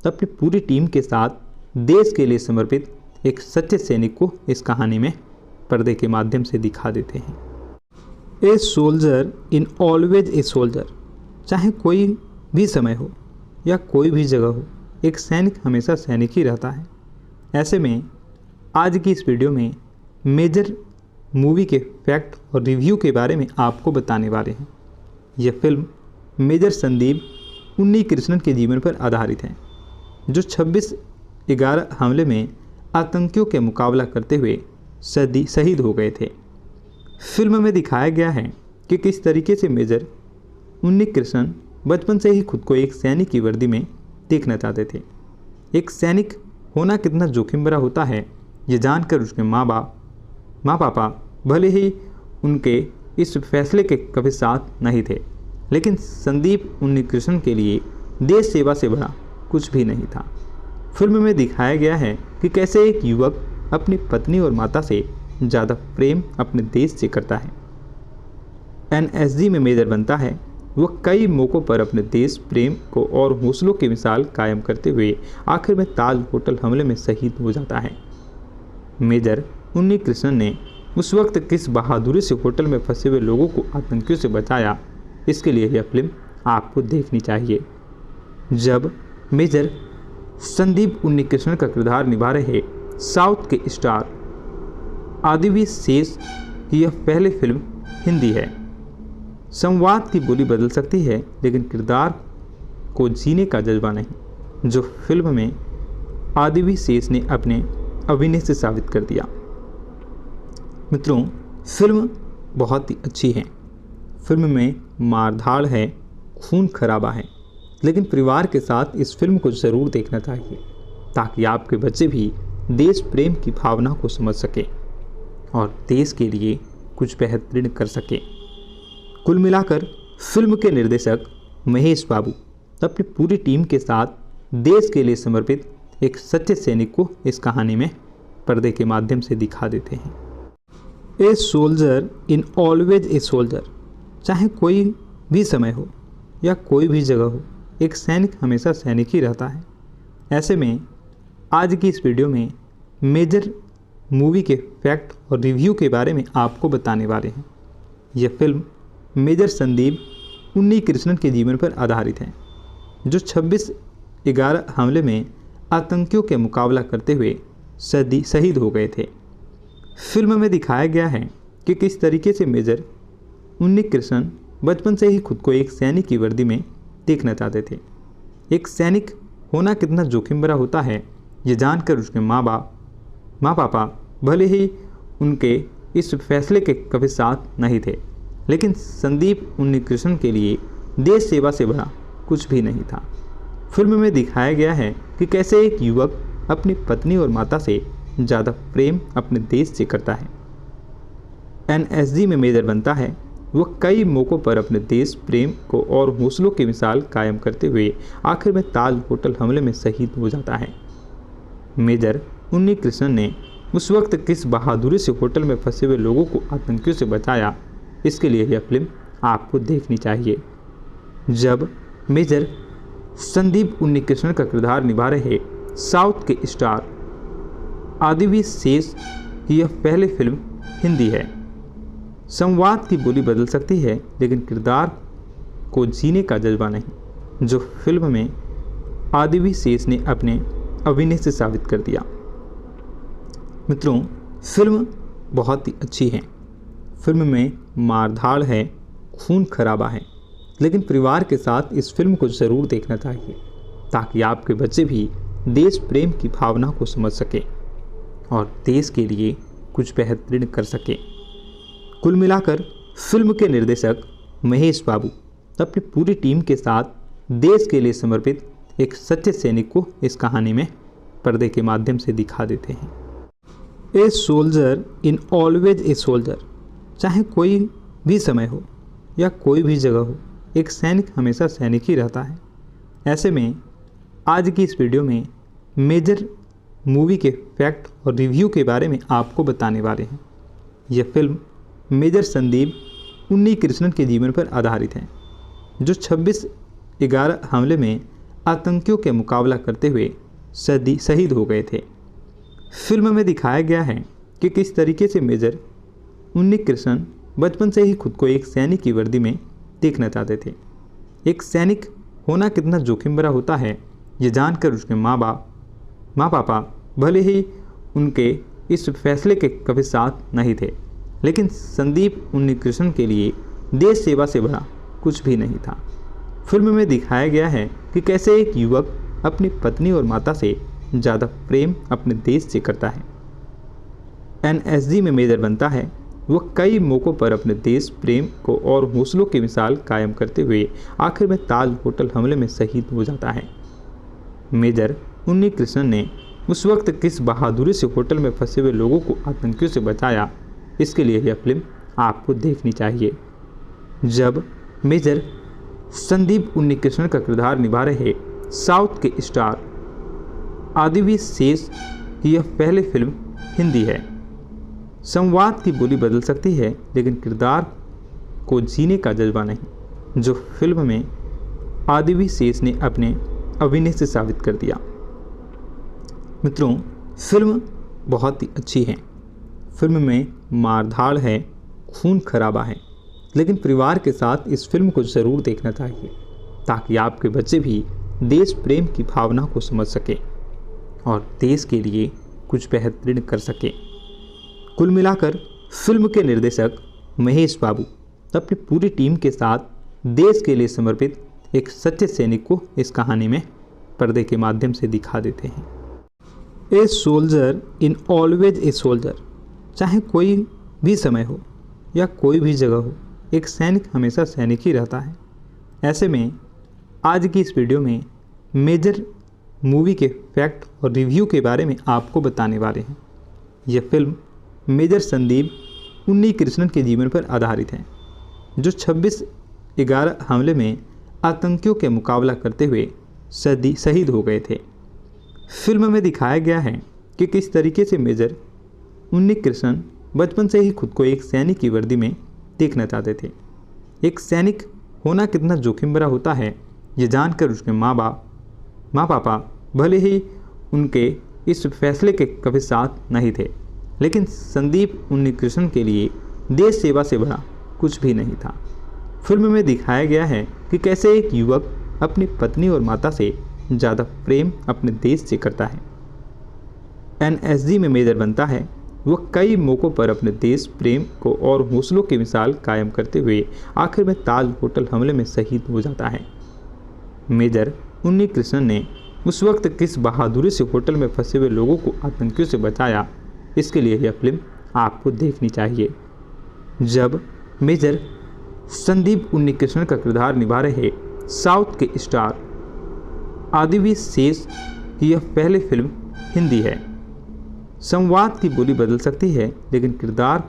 अपनी पूरी टीम के साथ देश के लिए समर्पित एक सच्चे सैनिक को इस कहानी में पर्दे के माध्यम से दिखा देते हैं। A soldier in always a soldier, चाहे कोई भी समय हो या कोई भी जगह हो, एक सैनिक हमेशा सैनिक ही रहता है। ऐसे में आज की इस वीडियो में मेजर मूवी के फैक्ट और रिव्यू के बारे में आपको बताने वाले हैं। यह फिल्म मेजर संदीप उन्नीकृष्णन के जीवन पर आधारित है, जो 26/11 हमले में आतंकियों के मुकाबला करते हुए शहीद हो गए थे। फिल्म में दिखाया गया है कि किस तरीके से मेजर उन्नीकृष्णन बचपन से ही खुद को एक सैनिक की वर्दी में देखना चाहते थे। एक सैनिक होना कितना जोखिम भरा होता है, ये जानकर उसके माँ पापा भले ही उनके इस फैसले के कभी साथ नहीं थे, लेकिन संदीप उन्नीकृष्णन के लिए देश सेवा से बड़ा कुछ भी नहीं था। फिल्म में दिखाया गया है कि कैसे एक युवक अपनी पत्नी और माता से ज़्यादा प्रेम अपने देश से करता है। एनएसजी में मेजर बनता है। वह कई मौक़ों पर अपने देश प्रेम को और हौसलों की मिसाल कायम करते हुए आखिर में ताज होटल हमले में शहीद हो जाता है। मेजर उन्नीकृष्णन ने उस वक्त किस बहादुरी से होटल में फंसे हुए लोगों को आतंकियों से बचाया, इसके लिए यह फिल्म आपको देखनी चाहिए। जब मेजर संदीप उन्नीकृष्णन का किरदार निभा रहे साउथ के स्टार आदिवी शेष की यह पहली फिल्म हिंदी है। संवाद की बोली बदल सकती है, लेकिन किरदार को जीने का जज्बा नहीं, जो फिल्म में आदिवी शेष ने अपने अभिनय से साबित कर दिया। मित्रों, फिल्म बहुत ही अच्छी है। फिल्म में मारधाड़ है, खून खराबा है, लेकिन परिवार के साथ इस फिल्म को ज़रूर देखना चाहिए, ताकि आपके बच्चे भी देश प्रेम की भावना को समझ सकें और देश के लिए कुछ बेहतरीन कर सकें। कुल मिलाकर फिल्म के निर्देशक महेश बाबू अपनी पूरी टीम के साथ देश के लिए समर्पित एक सच्चे सैनिक को इस कहानी में पर्दे के माध्यम से दिखा देते हैं। A soldier in always a soldier, चाहे कोई भी समय हो या कोई भी जगह हो, एक सैनिक हमेशा सैनिक ही रहता है। ऐसे में आज की इस वीडियो में मेजर मूवी के फैक्ट और रिव्यू के बारे में आपको बताने वाले हैं। यह फिल्म मेजर संदीप उन्नीकृष्णन के जीवन पर आधारित है, जो 26/11 हमले में आतंकियों के मुकाबला करते हुए शहीद हो गए थे। फिल्म में दिखाया गया है कि किस तरीके से मेजर उन्नीकृष्णन बचपन से ही खुद को एक सैनिक की वर्दी में देखना चाहते थे। एक सैनिक होना कितना जोखिम भरा होता है, ये जानकर उसके माँ पापा भले ही उनके इस फैसले के कभी साथ नहीं थे, लेकिन संदीप उन्नीकृष्णन के लिए देश सेवा से बड़ा कुछ भी नहीं था। फिल्म में दिखाया गया है कि कैसे एक युवक अपनी पत्नी और माता से ज़्यादा प्रेम अपने देश से करता है। एनएसजी में मेजर बनता है। वह कई मौक़ों पर अपने देश प्रेम को और हौसलों की मिसाल कायम करते हुए आखिर में ताज होटल हमले में शहीद हो जाता है। मेजर उन्नीकृष्णन ने उस वक्त किस बहादुरी से होटल में फंसे हुए लोगों को आतंकियों से बचाया, इसके लिए यह फिल्म आपको देखनी चाहिए। जब मेजर संदीप उन्नीकृष्णन का किरदार निभा रहे साउथ के स्टार आदिवी शेष की यह पहली फिल्म हिंदी है। संवाद की बोली बदल सकती है, लेकिन किरदार को जीने का जज्बा नहीं, जो फिल्म में आदिवी शेष ने अपने अभिनय से साबित कर दिया। मित्रों, फिल्म बहुत ही अच्छी है। फिल्म में मारधाड़ है, खून खराबा है, लेकिन परिवार के साथ इस फिल्म को ज़रूर देखना चाहिए, ताकि आपके बच्चे भी देश प्रेम की भावना को समझ सकें और देश के लिए कुछ बेहतरीन कर सकें। कुल मिलाकर फिल्म के निर्देशक महेश बाबू अपनी पूरी टीम के साथ देश के लिए समर्पित एक सच्चे सैनिक को इस कहानी में पर्दे के माध्यम से दिखा देते हैं। A soldier in always a soldier, चाहे कोई भी समय हो या कोई भी जगह हो, एक सैनिक हमेशा सैनिक ही रहता है। ऐसे में आज की इस वीडियो में मेजर मूवी के फैक्ट और रिव्यू के बारे में आपको बताने वाले हैं। यह फिल्म मेजर संदीप उन्नीकृष्णन के जीवन पर आधारित है, जो 26/11 हमले में आतंकियों के मुकाबला करते हुए शहीद हो गए थे। फिल्म में दिखाया गया है कि किस तरीके से मेजर उन्नी कृष्णन बचपन से ही खुद को एक सैनिक की वर्दी में देखना चाहते थे। एक सैनिक होना कितना जोखिम भरा होता है, ये जानकर उसके माँ पापा भले ही उनके इस फैसले के कभी साथ नहीं थे, लेकिन संदीप उन्नीकृष्णन के लिए देश सेवा से बड़ा कुछ भी नहीं था। फिल्म में दिखाया गया है कि कैसे एक युवक अपनी पत्नी और माता से ज़्यादा प्रेम अपने देश से करता है। एनएसजी में मेजर बनता है। वह कई मौक़ों पर अपने देश प्रेम को और हौसलों की मिसाल कायम करते हुए आखिर में ताज होटल हमले में शहीद हो जाता है। मेजर उन्नीकृष्णन ने उस वक्त किस बहादुरी से होटल में फंसे हुए लोगों को आतंकियों से बचाया, इसके लिए यह फिल्म आपको देखनी चाहिए। जब मेजर संदीप उन्नीकृष्णन का किरदार निभा रहे साउथ के स्टार आदिवी शेष की यह पहली फिल्म हिंदी है। संवाद की बोली बदल सकती है, लेकिन किरदार को जीने का जज्बा नहीं, जो फिल्म में आदिवी शेष ने अपने अभिनय से साबित कर दिया। मित्रों, फिल्म बहुत ही अच्छी है। फिल्म में मारधाड़ है, खून खराबा है, लेकिन परिवार के साथ इस फिल्म को ज़रूर देखना चाहिए, ताकि आपके बच्चे भी देश प्रेम की भावना को समझ सके और देश के लिए कुछ बेहतरीन कर सके। कुल मिलाकर फिल्म के निर्देशक महेश बाबू अपनी पूरी टीम के साथ देश के लिए समर्पित एक सच्चे सैनिक को इस कहानी में पर्दे के माध्यम से दिखा देते हैं। A soldier in always a soldier, चाहे कोई भी समय हो या कोई भी जगह हो, एक सैनिक हमेशा सैनिक ही रहता है। ऐसे में आज की इस वीडियो में मेजर मूवी के फैक्ट और रिव्यू के बारे में आपको बताने वाले हैं। यह फिल्म मेजर संदीप उन्नीकृष्णन के जीवन पर आधारित है, जो 26/11 हमले में आतंकियों के मुकाबला करते हुए शहीद हो गए थे। फिल्म में दिखाया गया है कि किस तरीके से मेजर उन्नीकृष्णन बचपन से ही खुद को एक सैनिक की वर्दी में देखना चाहते थे। एक सैनिक होना कितना जोखिम भरा होता है, ये जानकर उसके माँ पापा भले ही उनके इस फैसले के कभी साथ नहीं थे, लेकिन संदीप उन्नीकृष्णन के लिए देश सेवा से बड़ा कुछ भी नहीं था। फिल्म में दिखाया गया है कि कैसे एक युवक अपनी पत्नी और माता से ज़्यादा प्रेम अपने देश से करता है। एनएसजी में मेजर बनता है। वह कई मौक़ों पर अपने देश प्रेम को और हौसलों की मिसाल कायम करते हुए आखिर में ताज होटल हमले में शहीद हो जाता है। मेजर उन्नीकृष्णन ने उस वक्त किस बहादुरी से होटल में फंसे हुए लोगों को आतंकियों से बचाया, इसके लिए यह फिल्म आपको देखनी चाहिए। जब मेजर संदीप उन्नीकृष्णन का किरदार निभा रहे साउथ के स्टार आदिवी शेष की यह पहली फिल्म हिंदी है। संवाद की बोली बदल सकती है, लेकिन किरदार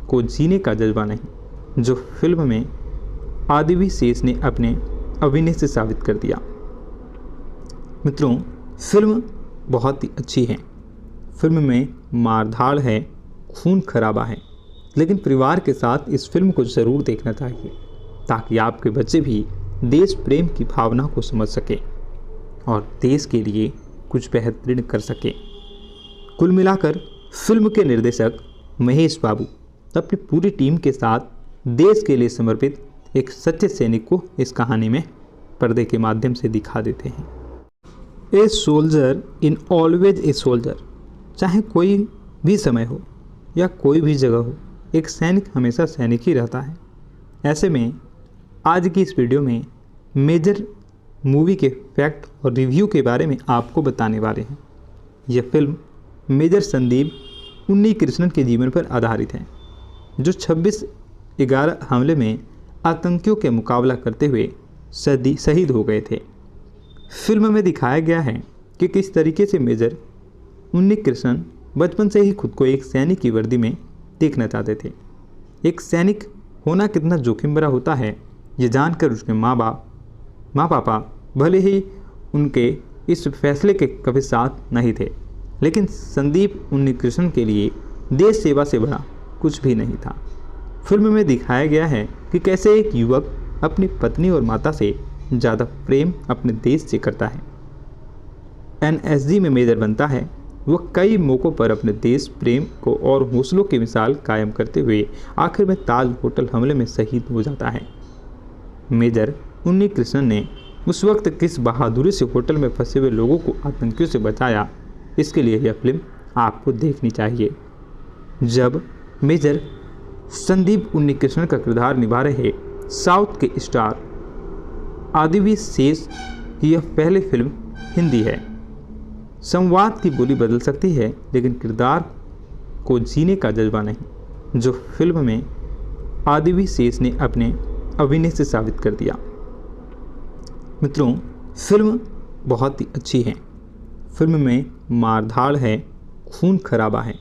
को जीने का जज्बा नहीं, जो फिल्म में आदिवी शेष ने अपने अभिनय से साबित कर दिया। मित्रों, फिल्म बहुत ही अच्छी है। फिल्म में मारधाड़ है, खून खराबा है, लेकिन परिवार के साथ इस फिल्म को ज़रूर देखना चाहिए, ताकि आपके बच्चे भी देश प्रेम की भावना को समझ सके और देश के लिए कुछ बेहतरीन कर सके। कुल मिलाकर फिल्म के निर्देशक महेश बाबू अपनी पूरी टीम के साथ देश के लिए समर्पित एक सच्चे सैनिक को इस कहानी में पर्दे के माध्यम से दिखा देते हैं। A soldier in always a soldier, चाहे कोई भी समय हो या कोई भी जगह हो, एक सैनिक हमेशा सैनिक ही रहता है। ऐसे में आज की इस वीडियो में मेजर मूवी के फैक्ट और रिव्यू के बारे में आपको बताने वाले हैं। यह फिल्म मेजर संदीप उन्नीकृष्णन के जीवन पर आधारित है, जो 26/11 हमले में आतंकियों के मुकाबला करते हुए शहीद हो गए थे। फिल्म में दिखाया गया है कि किस तरीके से मेजर उन्नीकृष्णन बचपन से ही खुद को एक सैनिक की वर्दी में देखना चाहते थे। एक सैनिक होना कितना जोखिम भरा होता है, ये जानकर उसके माँ पापा भले ही उनके इस फैसले के कभी साथ नहीं थे, लेकिन संदीप उन्नीकृष्णन के लिए देश सेवा से बड़ा कुछ भी नहीं था। फिल्म में दिखाया गया है कि कैसे एक युवक अपनी पत्नी और माता से ज़्यादा प्रेम अपने देश से करता है। एनएसजी में मेजर बनता है। वह कई मौक़ों पर अपने देश प्रेम को और हौसलों की मिसाल कायम करते हुए आखिर में ताज होटल हमले में शहीद हो जाता है। मेजर उन्नी कृष्णन ने उस वक्त किस बहादुरी से होटल में फंसे हुए लोगों को आतंकियों से बचाया, इसके लिए यह फिल्म आपको देखनी चाहिए। जब मेजर संदीप उन्नी कृष्णन का किरदार निभा रहे साउथ के स्टार आदिवी शेष की यह पहली फिल्म हिंदी है। संवाद की बोली बदल सकती है, लेकिन किरदार को जीने का जज्बा नहीं, जो फिल्म में आदिवी शेष ने अपने अभिनय से साबित कर दिया। मित्रों, फिल्म बहुत ही अच्छी है। फिल्म में मारधाड़ है, खून खराबा है,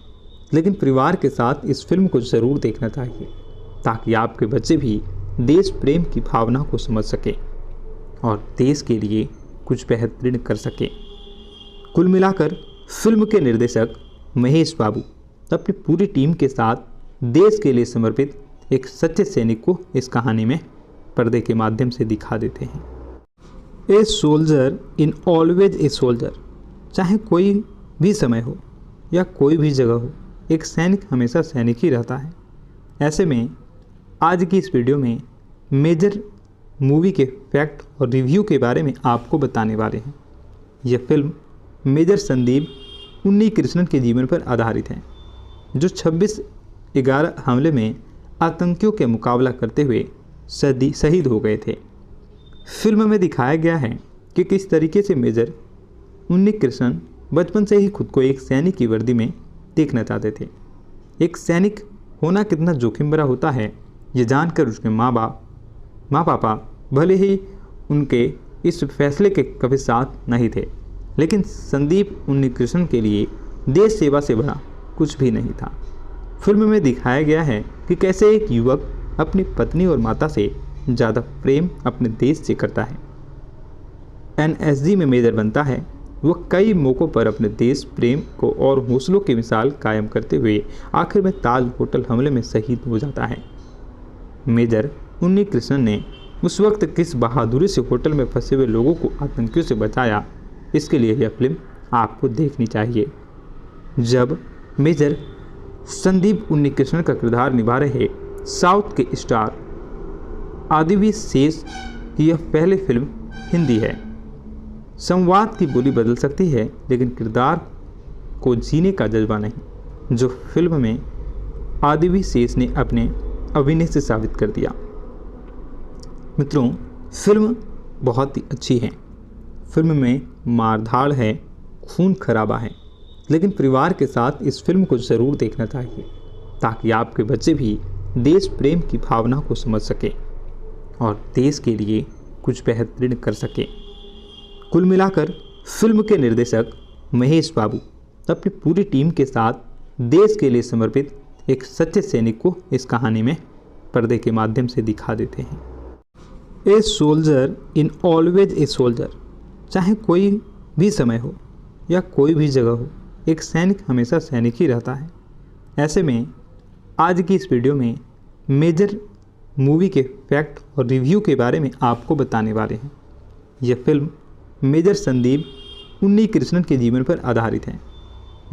लेकिन परिवार के साथ इस फिल्म को ज़रूर देखना चाहिए, ताकि आपके बच्चे भी देश प्रेम की भावना को समझ सके और देश के लिए कुछ बेहतरीन कर सके। कुल मिलाकर फिल्म के निर्देशक महेश बाबू अपनी पूरी टीम के साथ देश के लिए समर्पित एक सच्चे सैनिक को इस कहानी में पर्दे के माध्यम से दिखा देते हैं। A soldier in always a soldier, चाहे कोई भी समय हो या कोई भी जगह हो, एक सैनिक हमेशा सैनिक ही रहता है। ऐसे में आज की इस वीडियो में मेजर मूवी के फैक्ट और रिव्यू के बारे में आपको बताने वाले हैं। यह फिल्म मेजर संदीप उन्नी कृष्णन के जीवन पर आधारित है, जो 26/11 हमले में आतंकियों के मुकाबला करते हुए शहीद हो गए थे। फिल्म में दिखाया गया है कि किस तरीके से मेजर उन्नी कृष्णन बचपन से ही खुद को एक सैनिक की वर्दी में देखना चाहते थे। एक सैनिक होना कितना जोखिम भरा होता है, ये जानकर उसके माँ पापा भले ही उनके इस फैसले के कभी साथ नहीं थे, लेकिन संदीप उन्नी कृष्णन के लिए देश सेवा से बड़ा कुछ भी नहीं था। फिल्म में दिखाया गया है कि कैसे एक युवक अपनी पत्नी और माता से ज़्यादा प्रेम अपने देश से करता है। एनएसजी में मेजर बनता है, वह कई मौक़ों पर अपने देश प्रेम को और हौसलों की मिसाल कायम करते हुए आखिर में ताज होटल हमले में शहीद हो जाता है। मेजर उन्नी कृष्णन ने उस वक्त किस बहादुरी से होटल में फंसे हुए लोगों को आतंकियों से बचाया, इसके लिए यह फिल्म आपको देखनी चाहिए। जब मेजर संदीप उन्नी कृष्णन का किरदार निभा रहे साउथ के स्टार आदिवी शेष की यह पहली फिल्म हिंदी है। संवाद की बोली बदल सकती है, लेकिन किरदार को जीने का जज्बा नहीं, जो फिल्म में आदिवी शेष ने अपने अभिनय से साबित कर दिया। मित्रों, फिल्म बहुत ही अच्छी है। फिल्म में मारधाड़ है, खून खराबा है, लेकिन परिवार के साथ इस फिल्म को ज़रूर देखना चाहिए, ताकि आपके बच्चे भी देश प्रेम की भावना को समझ सके और देश के लिए कुछ बेहतरीन कर सके। कुल मिलाकर फिल्म के निर्देशक महेश बाबू अपनी पूरी टीम के साथ देश के लिए समर्पित एक सच्चे सैनिक को इस कहानी में पर्दे के माध्यम से दिखा देते हैं। A soldier in always a soldier, चाहे कोई भी समय हो या कोई भी जगह हो, एक सैनिक हमेशा सैनिक ही रहता है। ऐसे में आज की इस वीडियो में मेजर मूवी के फैक्ट और रिव्यू के बारे में आपको बताने वाले हैं। यह फिल्म मेजर संदीप उन्नी कृष्णन के जीवन पर आधारित है,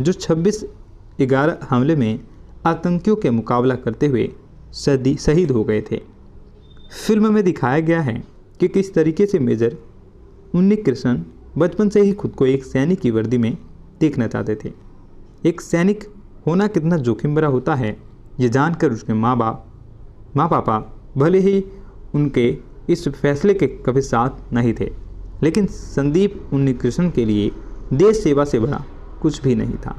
जो 26/11 हमले में आतंकियों के मुकाबला करते हुए शहीद हो गए थे। फिल्म में दिखाया गया है कि किस तरीके से मेजर उन्नी कृष्णन बचपन से ही खुद को एक सैनिक की वर्दी में देखना चाहते थे। एक सैनिक होना कितना जोखिम भरा होता है, ये जानकर उसके माँ पापा भले ही उनके इस फैसले के कभी साथ नहीं थे, लेकिन संदीप उन्नी कृष्णन के लिए देश सेवा से बड़ा कुछ भी नहीं था।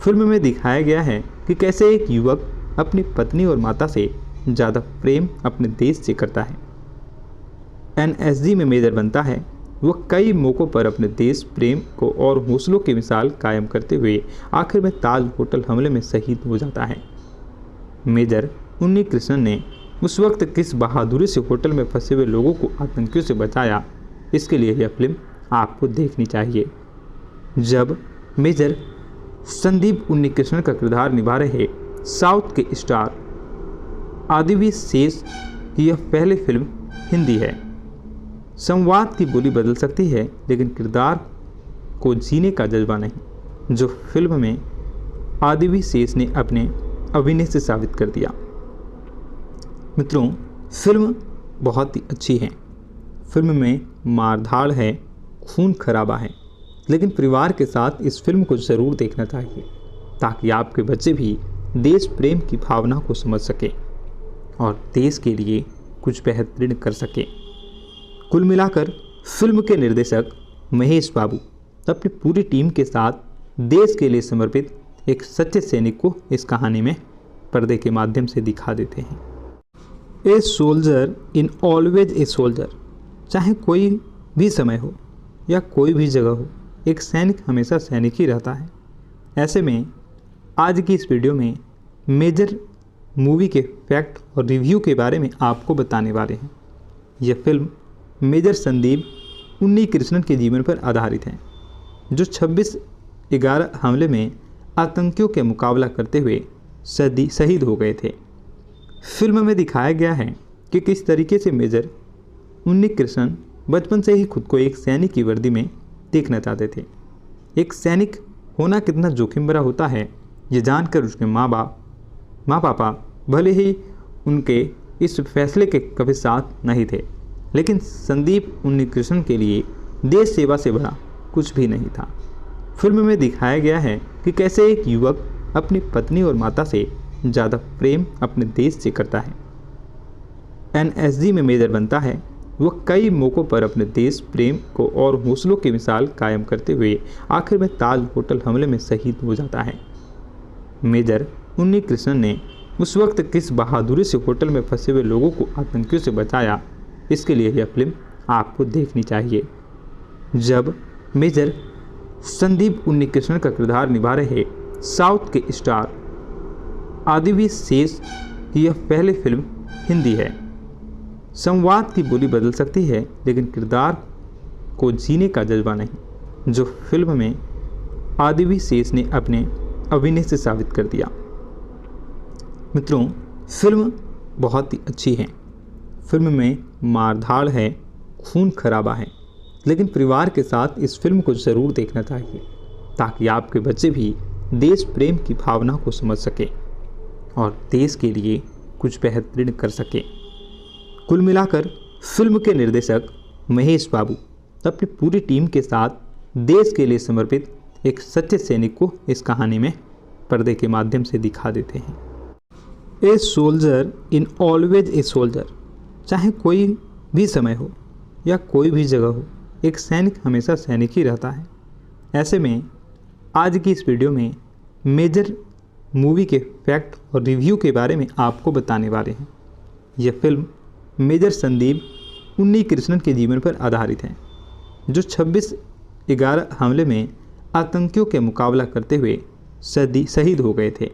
फिल्म में दिखाया गया है कि कैसे एक युवक अपनी पत्नी और माता से ज़्यादा प्रेम अपने देश से करता है। एनएसजी में मेजर बनता है, वह कई मौक़ों पर अपने देश प्रेम को और हौसलों की मिसाल कायम करते हुए आखिर में ताज होटल हमले में शहीद हो जाता है। मेजर उन्नी कृष्णन ने उस वक्त किस बहादुरी से होटल में फंसे हुए लोगों को आतंकियों से बचाया, इसके लिए यह फिल्म आपको देखनी चाहिए। जब मेजर संदीप उन्नी कृष्णन का किरदार निभा रहे साउथ के स्टार आदिवी शेष की यह पहली फिल्म हिंदी है। संवाद की बोली बदल सकती है, लेकिन किरदार को जीने का जज्बा नहीं, जो फिल्म में आदिवी शेष ने अपने अभिनय से साबित कर दिया। मित्रों, फिल्म बहुत ही अच्छी है। फिल्म में मारधाड़ है, खून खराबा है, लेकिन परिवार के साथ इस फिल्म को ज़रूर देखना चाहिए ताकि आपके बच्चे भी देश प्रेम की भावना को समझ सके और देश के लिए कुछ बेहतरीन कर सके। कुल मिलाकर फिल्म के निर्देशक महेश बाबू अपनी पूरी टीम के साथ देश के लिए समर्पित एक सच्चे सैनिक को इस कहानी में पर्दे के माध्यम से दिखा देते हैं। A soldier in always a soldier, चाहे कोई भी समय हो या कोई भी जगह हो, एक सैनिक हमेशा सैनिक ही रहता है। ऐसे में आज की इस वीडियो में मेजर मूवी के फैक्ट और रिव्यू के बारे में आपको बताने वाले हैं। यह फिल्म मेजर संदीप उन्नीकृष्णन के जीवन पर आधारित है, जो 26/11 हमले में आतंकियों के मुकाबला करते हुए शहीद हो गए थे। फिल्म में दिखाया गया है कि किस तरीके से मेजर उन्नीकृष्णन बचपन से ही खुद को एक सैनिक की वर्दी में देखना चाहते थे। एक सैनिक होना कितना जोखिम भरा होता है, ये जानकर उसके माँ पापा भले ही उनके इस फैसले के कभी साथ नहीं थे, लेकिन संदीप उन्नीकृष्णन के लिए देश सेवा से बड़ा कुछ भी नहीं था। फिल्म में दिखाया गया है कि कैसे एक युवक अपनी पत्नी और माता से ज़्यादा प्रेम अपने देश से करता है। एनएसजी में मेजर बनता है। वह कई मौक़ों पर अपने देश प्रेम को और हौसलों की मिसाल कायम करते हुए आखिर में ताज होटल हमले में शहीद हो जाता है। मेजर उन्नीकृष्णन ने उस वक्त किस बहादुरी से होटल में फंसे हुए लोगों को आतंकियों से बचाया, इसके लिए यह फिल्म आपको देखनी चाहिए। जब मेजर संदीप उन्नीकृष्णन का किरदार निभा रहे साउथ के स्टार आदिवी शेष की यह पहली फिल्म हिंदी है। संवाद की बोली बदल सकती है, लेकिन किरदार को जीने का जज्बा नहीं, जो फिल्म में आदिवी शेष ने अपने अभिनय से साबित कर दिया। मित्रों, फिल्म बहुत ही अच्छी है। फिल्म में मारधाड़ है, खून खराबा है, लेकिन परिवार के साथ इस फिल्म को ज़रूर देखना चाहिए ताकि आपके बच्चे भी देश प्रेम की भावना को समझ सके और देश के लिए कुछ बेहतरीन कर सके। कुल मिलाकर फिल्म के निर्देशक महेश बाबू अपनी पूरी टीम के साथ देश के लिए समर्पित एक सच्चे सैनिक को इस कहानी में पर्दे के माध्यम से दिखा देते हैं। A soldier in always a soldier, चाहे कोई भी समय हो या कोई भी जगह हो, एक सैनिक हमेशा सैनिक ही रहता है। ऐसे में आज की इस वीडियो में मेजर मूवी के फैक्ट और रिव्यू के बारे में आपको बताने वाले हैं। यह फिल्म मेजर संदीप उन्नीकृष्णन के जीवन पर आधारित है, जो 26/11 हमले में आतंकियों के मुकाबला करते हुए शहीद हो गए थे।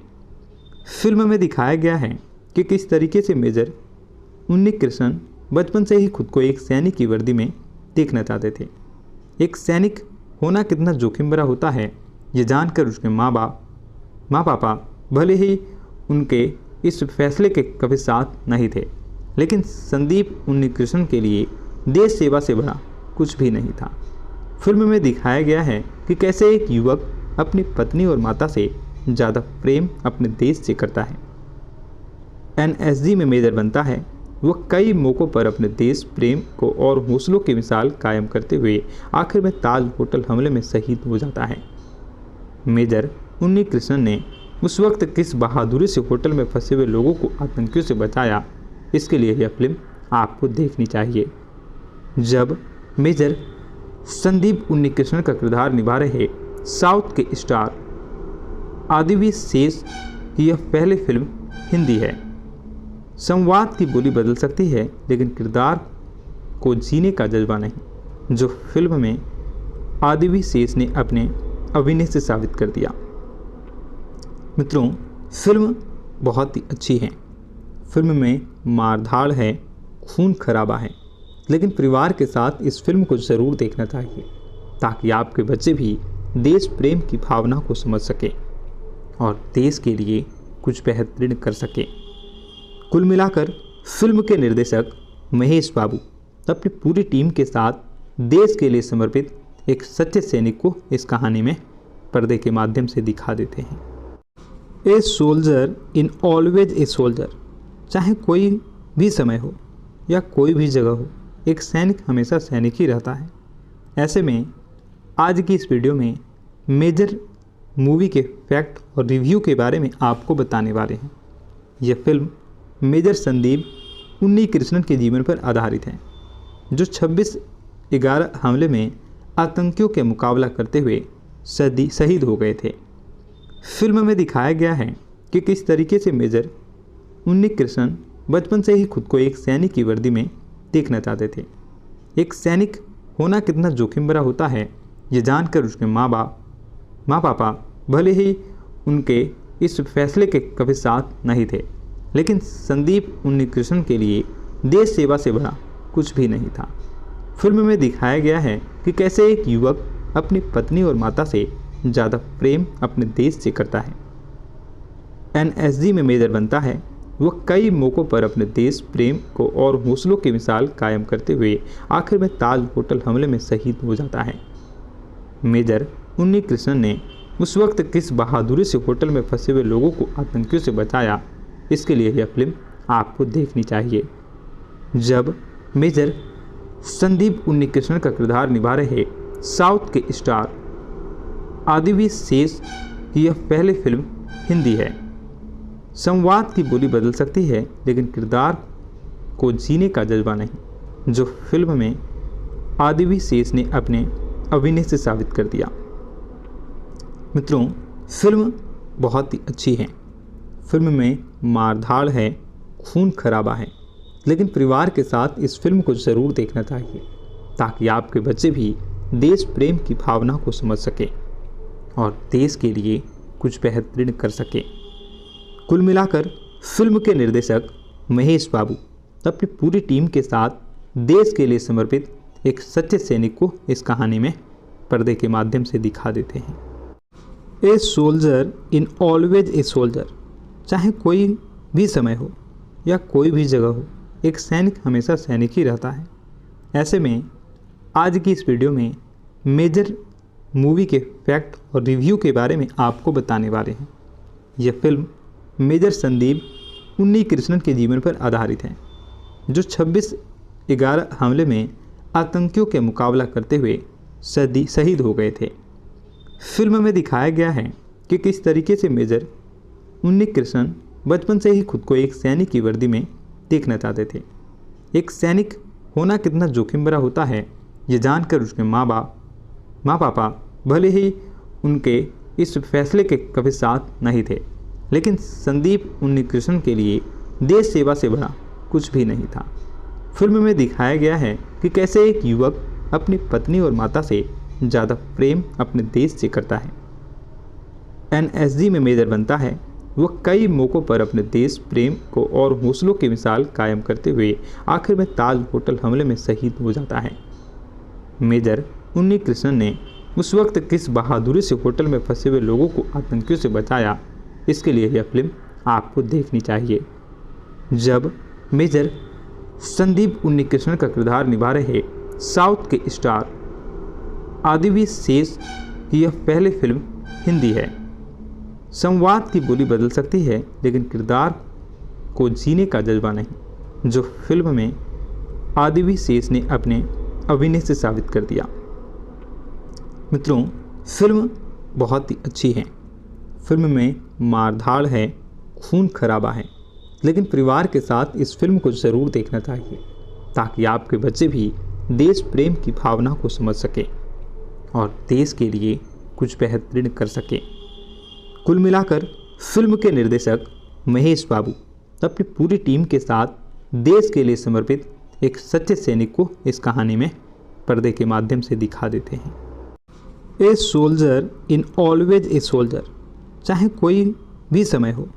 फिल्म में दिखाया गया है कि किस तरीके से मेजर उन्नीकृष्णन बचपन से ही खुद को एक सैनिक की वर्दी में देखना चाहते थे। एक सैनिक होना कितना जोखिम भरा होता है, ये जानकर उसके माँ पापा भले ही उनके इस फैसले के कभी साथ नहीं थे, लेकिन संदीप उन्नीकृष्णन के लिए देश सेवा से बड़ा कुछ भी नहीं था। फिल्म में दिखाया गया है कि कैसे एक युवक अपनी पत्नी और माता से ज़्यादा प्रेम अपने देश से करता है। एनएसजी में मेजर बनता है। वह कई मौक़ों पर अपने देश प्रेम को और हौसलों की मिसाल कायम करते हुए आखिर में ताज होटल हमले में शहीद हो जाता है। मेजर उन्नीकृष्णन ने उस वक्त किस बहादुरी से होटल में फंसे हुए लोगों को आतंकियों से बचाया, इसके लिए यह फिल्म आपको देखनी चाहिए। जब मेजर संदीप उन्नीकृष्णन का किरदार निभा रहे साउथ के स्टार आदिवी शेष की यह पहली फिल्म हिंदी है। संवाद की बोली बदल सकती है, लेकिन किरदार को जीने का जज्बा नहीं, जो फिल्म में आदिवी शेष ने अपने अभिनय से साबित कर दिया। मित्रों, फिल्म बहुत ही अच्छी है। फिल्म में मारधाड़ है, खून खराबा है, लेकिन परिवार के साथ इस फिल्म को ज़रूर देखना चाहिए ताकि आपके बच्चे भी देश प्रेम की भावना को समझ सके और देश के लिए कुछ बेहतरीन कर सके। कुल मिलाकर फिल्म के निर्देशक महेश बाबू अपनी पूरी टीम के साथ देश के लिए समर्पित एक सच्चे सैनिक को इस कहानी में पर्दे के माध्यम से दिखा देते हैं। A soldier in always a soldier, चाहे कोई भी समय हो या कोई भी जगह हो, एक सैनिक हमेशा सैनिक ही रहता है। ऐसे में आज की इस वीडियो में मेजर मूवी के फैक्ट और रिव्यू के बारे में आपको बताने वाले हैं। यह फिल्म मेजर संदीप उन्नीकृष्णन के जीवन पर आधारित है, जो 26/11 हमले में आतंकियों के मुकाबला करते हुए शहीद हो गए थे। फिल्म में दिखाया गया है कि किस तरीके से मेजर उन्नीकृष्णन बचपन से ही खुद को एक सैनिक की वर्दी में देखना चाहते थे। एक सैनिक होना कितना जोखिम भरा होता है, ये जानकर उसके माँ पापा भले ही उनके इस फैसले के कभी साथ नहीं थे, लेकिन संदीप उन्नीकृष्णन के लिए देश सेवा से बड़ा कुछ भी नहीं था। फिल्म में दिखाया गया है कि कैसे एक युवक अपनी पत्नी और माता से ज़्यादा प्रेम अपने देश से करता है। एनएसजी में मेजर बनता है। वह कई मौक़ों पर अपने देश प्रेम को और हौसलों की मिसाल कायम करते हुए आखिर में ताज होटल हमले में शहीद हो जाता है। मेजर उन्नीकृष्णन ने उस वक्त किस बहादुरी से होटल में फंसे हुए लोगों को आतंकियों से बचाया, इसके लिए यह फिल्म आपको देखनी चाहिए। जब मेजर संदीप उन्नीकृष्णन का किरदार निभा रहे साउथ के स्टार आदिवी शेष की यह पहली फिल्म हिंदी है। संवाद की बोली बदल सकती है, लेकिन किरदार को जीने का जज्बा नहीं, जो फिल्म में आदिवी शेष ने अपने अभिनय से साबित कर दिया। मित्रों, फिल्म बहुत ही अच्छी है। फिल्म में मारधाड़ है, खून खराबा है, लेकिन परिवार के साथ इस फिल्म को ज़रूर देखना चाहिए, ताकि आपके बच्चे भी देश प्रेम की भावना को समझ सके और देश के लिए कुछ बेहतरीन कर सके। कुल मिलाकर फिल्म के निर्देशक महेश बाबू अपनी पूरी टीम के साथ देश के लिए समर्पित एक सच्चे सैनिक को इस कहानी में पर्दे के माध्यम से दिखा देते हैं। A soldier in always a soldier, चाहे कोई भी समय हो या कोई भी जगह हो, एक सैनिक हमेशा सैनिक ही रहता है। ऐसे में आज की इस वीडियो में मेजर मूवी के फैक्ट और रिव्यू के बारे में आपको बताने वाले हैं। यह फिल्म मेजर संदीप उन्नीकृष्णन के जीवन पर आधारित है, जो 26/11 हमले में आतंकियों के मुकाबला करते हुए शहीद हो गए थे। फिल्म में दिखाया गया है कि किस तरीके से मेजर उन्नीकृष्णन बचपन से ही खुद को एक सैनिक की वर्दी में देखना चाहते थे। एक सैनिक होना कितना जोखिम भरा होता है, ये जानकर उसके माँ पापा भले ही उनके इस फैसले के कभी साथ नहीं थे, लेकिन संदीप उन्नीकृष्णन के लिए देश सेवा से बड़ा कुछ भी नहीं था। फिल्म में दिखाया गया है कि कैसे एक युवक अपनी पत्नी और माता से ज़्यादा प्रेम अपने देश से करता है। एनएसजी में मेजर बनता है। वह कई मौक़ों पर अपने देश प्रेम को और हौसलों की मिसाल कायम करते हुए आखिर में ताज होटल हमले में शहीद हो जाता है। मेजर उन्नीकृष्णन ने उस वक्त किस बहादुरी से होटल में फंसे हुए लोगों को आतंकियों से बचाया, इसके लिए यह फिल्म आपको देखनी चाहिए। जब मेजर संदीप उन्नीकृष्णन का किरदार निभा रहे साउथ के स्टार आदिवी शेष की यह पहली फिल्म हिंदी है। संवाद की बोली बदल सकती है, लेकिन किरदार को जीने का जज्बा नहीं, जो फिल्म में आदिवी शेष ने अपने अभिनय से साबित कर दिया। मित्रों, फिल्म बहुत ही अच्छी है। फिल्म में मारधाड़ है, खून खराबा है, लेकिन परिवार के साथ इस फिल्म को ज़रूर देखना चाहिए, ताकि आपके बच्चे भी देश प्रेम की भावना को समझ सके और देश के लिए कुछ बेहतरीन कर सके। कुल मिलाकर फिल्म के निर्देशक महेश बाबू अपनी पूरी टीम के साथ देश के लिए समर्पित एक सच्चे सैनिक को इस कहानी में पर्दे के माध्यम से दिखा देते हैं। A soldier in always a soldier, चाहे कोई भी समय हो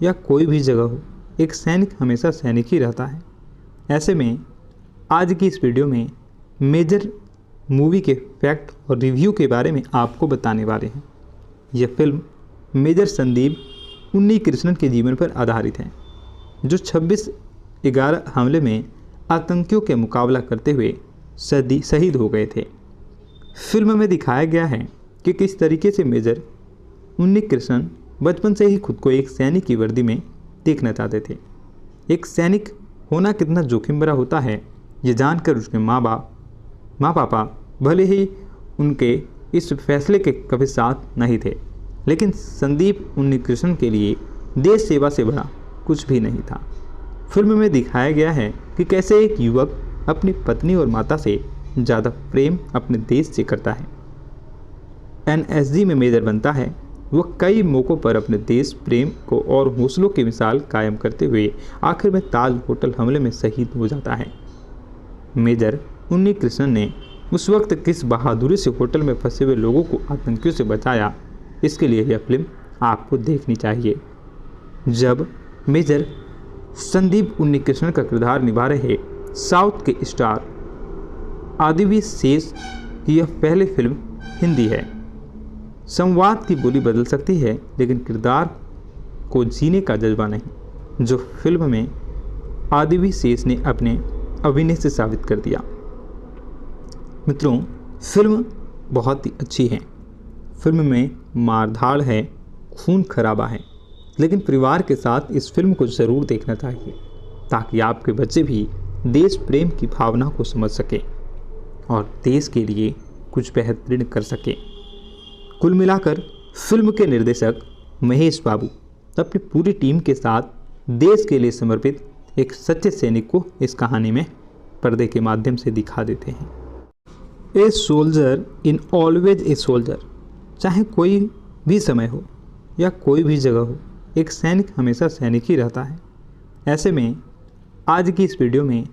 या कोई भी जगह हो, एक सैनिक हमेशा सैनिक ही रहता है। ऐसे में आज की इस वीडियो में मेजर मूवी के फैक्ट और रिव्यू के बारे में आपको बताने वाले हैं। यह फिल्म मेजर संदीप उन्नीकृष्णन के जीवन पर आधारित है, जो 26/11 हमले में आतंकियों के मुकाबला करते हुए शहीद हो गए थे। फिल्म में दिखाया गया है कि किस तरीके से मेजर उन्नी कृष्णन बचपन से ही खुद को एक सैनिक की वर्दी में देखना चाहते थे। एक सैनिक होना कितना जोखिम भरा होता है, ये जानकर उसके माँ पापा भले ही उनके इस फैसले के कभी साथ नहीं थे, लेकिन संदीप उन्नीकृष्णन के लिए देश सेवा से बड़ा कुछ भी नहीं था। फिल्म में दिखाया गया है कि कैसे एक युवक अपनी पत्नी और माता से ज़्यादा प्रेम अपने देश से करता है। एनएसजी में मेजर बनता है। वह कई मौक़ों पर अपने देश प्रेम को और हौसलों की मिसाल कायम करते हुए आखिर में ताज होटल हमले में शहीद हो जाता है। मेजर उन्नीकृष्णन ने उस वक्त किस बहादुरी से होटल में फंसे हुए लोगों को आतंकियों से बचाया, इसके लिए यह फिल्म आपको देखनी चाहिए। जब मेजर संदीप उन्नीकृष्णन का किरदार निभा रहे साउथ के स्टार आदिवी शेष की यह पहली फिल्म हिंदी है। संवाद की बोली बदल सकती है, लेकिन किरदार को जीने का जज्बा नहीं, जो फिल्म में आदिवी शेष ने अपने अभिनय से साबित कर दिया। मित्रों, फिल्म बहुत ही अच्छी है। फिल्म में मारधाड़ है, खून खराबा है, लेकिन परिवार के साथ इस फिल्म को ज़रूर देखना चाहिए, ताकि आपके बच्चे भी देश प्रेम की भावना को समझ सके और देश के लिए कुछ बेहतरीन कर सके। कुल मिलाकर फिल्म के निर्देशक महेश बाबू अपनी पूरी टीम के साथ देश के लिए समर्पित एक सच्चे सैनिक को इस कहानी में पर्दे के माध्यम से दिखा देते हैं। A soldier in always a soldier, चाहे कोई भी समय हो या कोई भी जगह हो, एक सैनिक हमेशा सैनिक ही रहता है। ऐसे में आज की इस वीडियो में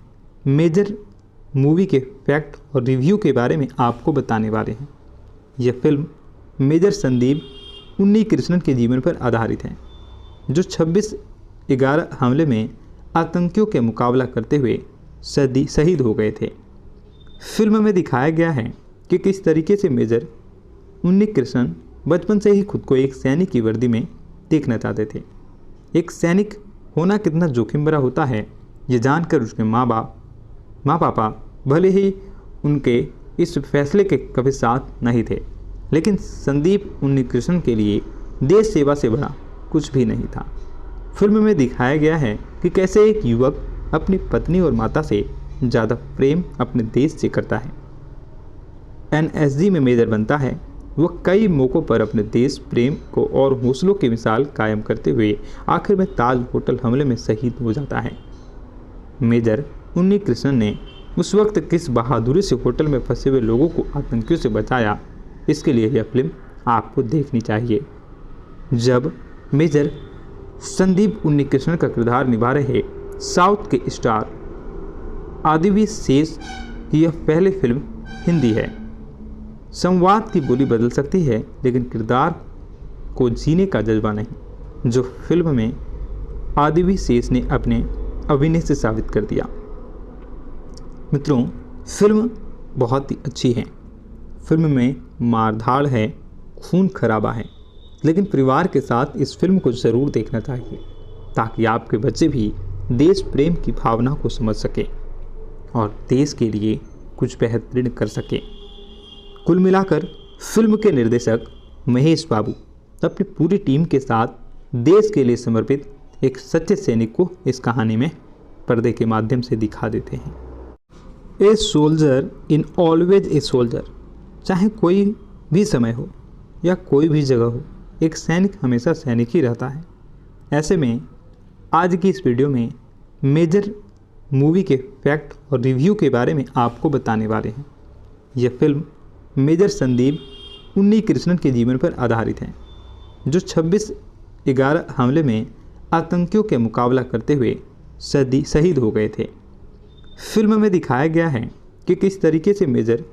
मेजर मूवी के फैक्ट और रिव्यू के बारे में आपको बताने वाले हैं। यह फिल्म मेजर संदीप उन्नीकृष्णन के जीवन पर आधारित है, जो 26/11 हमले में आतंकियों के मुकाबला करते हुए शहीद हो गए थे। फिल्म में दिखाया गया है कि किस तरीके से मेजर उन्नीकृष्णन बचपन से ही खुद को एक सैनिक की वर्दी में देखना चाहते थे। एक सैनिक होना कितना जोखिम भरा होता है, ये जानकर उसके माँ पापा भले ही उनके इस फैसले के कभी साथ नहीं थे, लेकिन संदीप उन्नीकृष्णन के लिए देश सेवा से बड़ा कुछ भी नहीं था। फिल्म में दिखाया गया है कि कैसे एक युवक अपनी पत्नी और माता से ज़्यादा प्रेम अपने देश से करता है। एनएसजी में मेजर बनता है। वह कई मौक़ों पर अपने देश प्रेम को और हौसलों की मिसाल कायम करते हुए आखिर में ताज होटल हमले में शहीद हो जाता है। मेजर उन्नीकृष्णन ने उस वक्त किस बहादुरी से होटल में फंसे हुए लोगों को आतंकियों से बचाया, इसके लिए यह फिल्म आपको देखनी चाहिए। जब मेजर संदीप उन्नीकृष्णन का किरदार निभा रहे साउथ के स्टार आदिवी शेष की यह पहली फिल्म हिंदी है। संवाद की बोली बदल सकती है, लेकिन किरदार को जीने का जज्बा नहीं, जो फिल्म में आदिवी शेष ने अपने अभिनय से साबित कर दिया। मित्रों, फिल्म बहुत ही अच्छी है। फिल्म में मारधाड़ है, खून खराबा है, लेकिन परिवार के साथ इस फिल्म को ज़रूर देखना चाहिए, ताकि आपके बच्चे भी देश प्रेम की भावना को समझ सके और देश के लिए कुछ बेहतरीन कर सके। कुल मिलाकर फिल्म के निर्देशक महेश बाबू अपनी पूरी टीम के साथ देश के लिए समर्पित एक सच्चे सैनिक को इस कहानी में पर्दे के माध्यम से दिखा देते हैं। A soldier in always a soldier, चाहे कोई भी समय हो या कोई भी जगह हो, एक सैनिक हमेशा सैनिक ही रहता है। ऐसे में आज की इस वीडियो में मेजर मूवी के फैक्ट और रिव्यू के बारे में आपको बताने वाले हैं। यह फिल्म मेजर संदीप उन्नीकृष्णन के जीवन पर आधारित है, जो 26/11 हमले में आतंकियों के मुकाबला करते हुए शहीद हो गए थे। फिल्म में दिखाया गया है कि किस तरीके से मेजर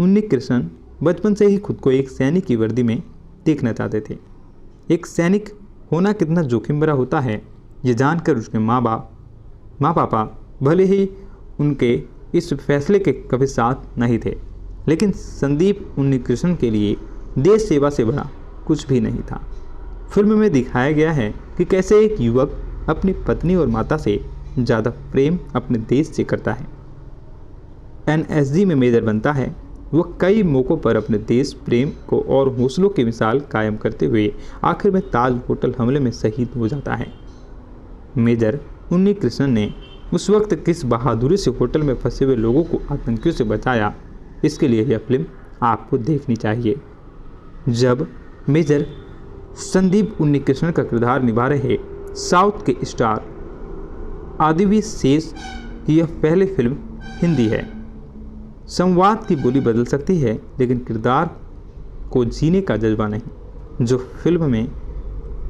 उन्नीकृष्णन बचपन से ही खुद को एक सैनिक की वर्दी में देखना चाहते थे। एक सैनिक होना कितना जोखिम भरा होता है, ये जानकर उसके माँ पापा भले ही उनके इस फैसले के कभी साथ नहीं थे, लेकिन संदीप उन्नीकृष्णन के लिए देश सेवा से बड़ा कुछ भी नहीं था। फिल्म में दिखाया गया है कि कैसे एक युवक अपनी पत्नी और माता से ज़्यादा प्रेम अपने देश से करता है। एनएसजी में मेजर बनता है। वह कई मौक़ों पर अपने देश प्रेम को और हौसलों की मिसाल कायम करते हुए आखिर में ताज होटल हमले में शहीद हो जाता है। मेजर उन्नी कृष्णन ने उस वक्त किस बहादुरी से होटल में फंसे हुए लोगों को आतंकियों से बचाया, इसके लिए यह फिल्म आपको देखनी चाहिए। जब मेजर संदीप उन्नी कृष्णन का किरदार निभा रहे साउथ के स्टार आदिवी शेष की यह पहली फिल्म हिंदी है। संवाद की बोली बदल सकती है लेकिन किरदार को जीने का जज्बा नहीं, जो फिल्म में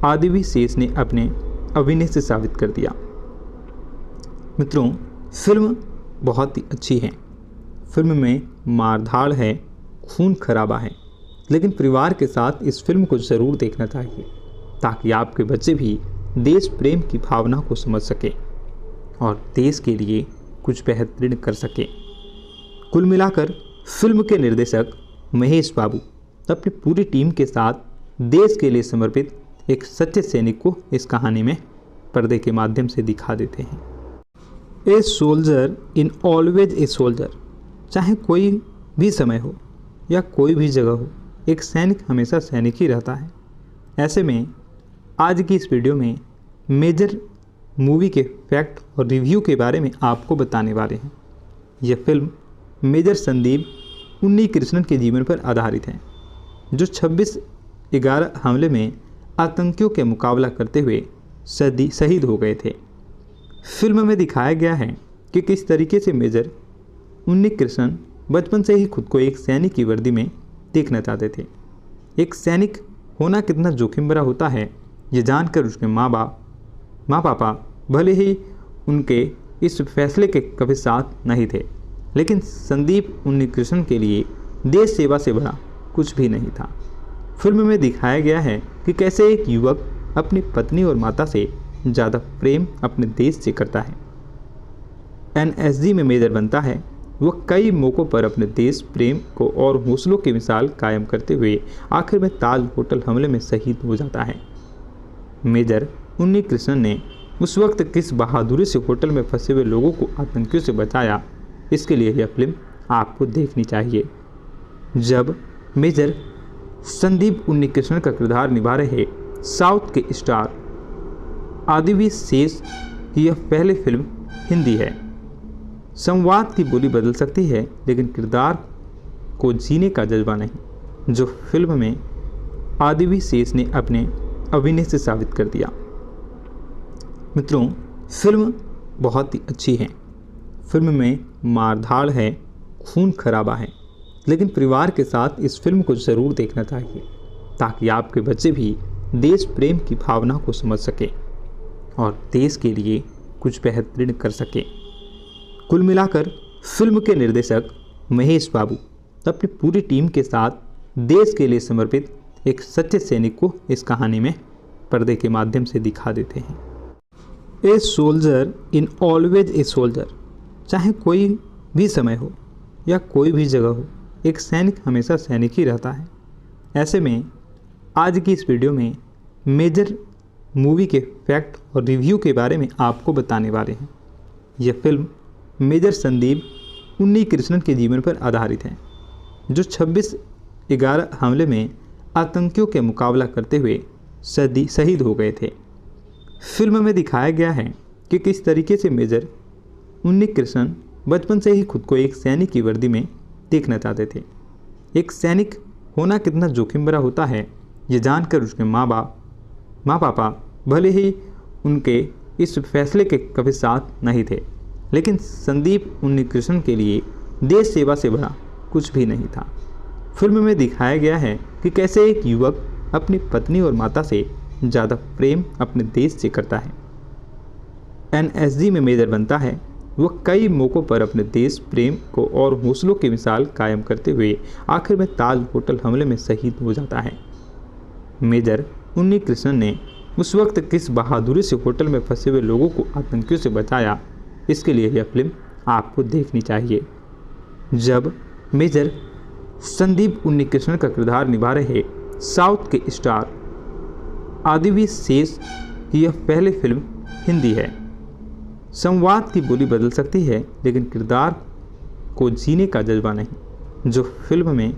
आदिवी शेष ने अपने अभिनय से साबित कर दिया। मित्रों, फिल्म बहुत ही अच्छी है। फिल्म में मारधाड़ है, खून खराबा है, लेकिन परिवार के साथ इस फिल्म को ज़रूर देखना चाहिए ताकि आपके बच्चे भी देश प्रेम की भावना को समझ सके और देश के लिए कुछ बेहतरीन कर सके। कुल मिलाकर फिल्म के निर्देशक महेश बाबू अपनी पूरी टीम के साथ देश के लिए समर्पित एक सच्चे सैनिक को इस कहानी में पर्दे के माध्यम से दिखा देते हैं। A soldier in always a soldier, चाहे कोई भी समय हो या कोई भी जगह हो, एक सैनिक हमेशा सैनिक ही रहता है। ऐसे में आज की इस वीडियो में मेजर मूवी के फैक्ट और रिव्यू के बारे में आपको बताने वाले हैं। यह फिल्म मेजर संदीप उन्नी कृष्णन के जीवन पर आधारित है, जो 26/11 हमले में आतंकियों के मुकाबला करते हुए शहीद हो गए थे। फिल्म में दिखाया गया है कि किस तरीके से मेजर उन्नी कृष्णन बचपन से ही खुद को एक सैनिक की वर्दी में देखना चाहते थे। एक सैनिक होना कितना जोखिम भरा होता है, ये जानकर उसके माँ पापा भले ही उनके इस फैसले के कभी साथ नहीं थे, लेकिन संदीप उन्नी कृष्णन के लिए देश सेवा से बड़ा कुछ भी नहीं था। फिल्म में दिखाया गया है कि कैसे एक युवक अपनी पत्नी और माता से ज़्यादा प्रेम अपने देश से करता है। एनएसजी में मेजर बनता है, वह कई मौक़ों पर अपने देश प्रेम को और हौसलों की मिसाल कायम करते हुए आखिर में ताज होटल हमले में शहीद हो जाता है। मेजर उन्नी कृष्णन ने उस वक्त किस बहादुरी से होटल में फंसे हुए लोगों को आतंकियों से बचाया, इसके लिए यह फिल्म आपको देखनी चाहिए। जब मेजर संदीप उन्नी कृष्णन का किरदार निभा रहे साउथ के स्टार आदिवी शेष की यह पहली फिल्म हिंदी है। संवाद की बोली बदल सकती है लेकिन किरदार को जीने का जज्बा नहीं, जो फिल्म में आदिवी शेष ने अपने अभिनय से साबित कर दिया। मित्रों, फिल्म बहुत ही अच्छी है। फिल्म में मारधाड़ है, खून खराबा है, लेकिन परिवार के साथ इस फिल्म को ज़रूर देखना चाहिए ताकि आपके बच्चे भी देश प्रेम की भावना को समझ सके और देश के लिए कुछ बेहतरीन कर सके। कुल मिलाकर फिल्म के निर्देशक महेश बाबू अपनी पूरी टीम के साथ देश के लिए समर्पित एक सच्चे सैनिक को इस कहानी में पर्दे के माध्यम से दिखा देते हैं। A soldier in always a soldier, चाहे कोई भी समय हो या कोई भी जगह हो, एक सैनिक हमेशा सैनिक ही रहता है। ऐसे में आज की इस वीडियो में मेजर मूवी के फैक्ट और रिव्यू के बारे में आपको बताने वाले हैं। यह फिल्म मेजर संदीप उन्नी कृष्णन के जीवन पर आधारित है, जो 26/11 हमले में आतंकियों के मुकाबला करते हुए शहीद हो गए थे। फिल्म में दिखाया गया है कि किस तरीके से मेजर उन्नी कृष्णन बचपन से ही खुद को एक सैनिक की वर्दी में देखना चाहते थे। एक सैनिक होना कितना जोखिम भरा होता है, ये जानकर उसके माँ पापा भले ही उनके इस फैसले के कभी साथ नहीं थे, लेकिन संदीप उन्नी कृष्णन के लिए देश सेवा से बड़ा कुछ भी नहीं था। फिल्म में दिखाया गया है कि कैसे एक युवक अपनी पत्नी और माता से ज़्यादा प्रेम अपने देश से करता है। एनएसजी में मेजर बनता है, वह कई मौक़ों पर अपने देश प्रेम को और हौसलों की मिसाल कायम करते हुए आखिर में ताज होटल हमले में शहीद हो जाता है। मेजर उन्नी कृष्णन ने उस वक्त किस बहादुरी से होटल में फंसे हुए लोगों को आतंकियों से बचाया, इसके लिए यह फिल्म आपको देखनी चाहिए। जब मेजर संदीप उन्नी कृष्णन का किरदार निभा रहे साउथ के स्टार आदिवी शेष की यह पहली फिल्म हिंदी है। संवाद की बोली बदल सकती है लेकिन किरदार को जीने का जज्बा नहीं, जो फिल्म में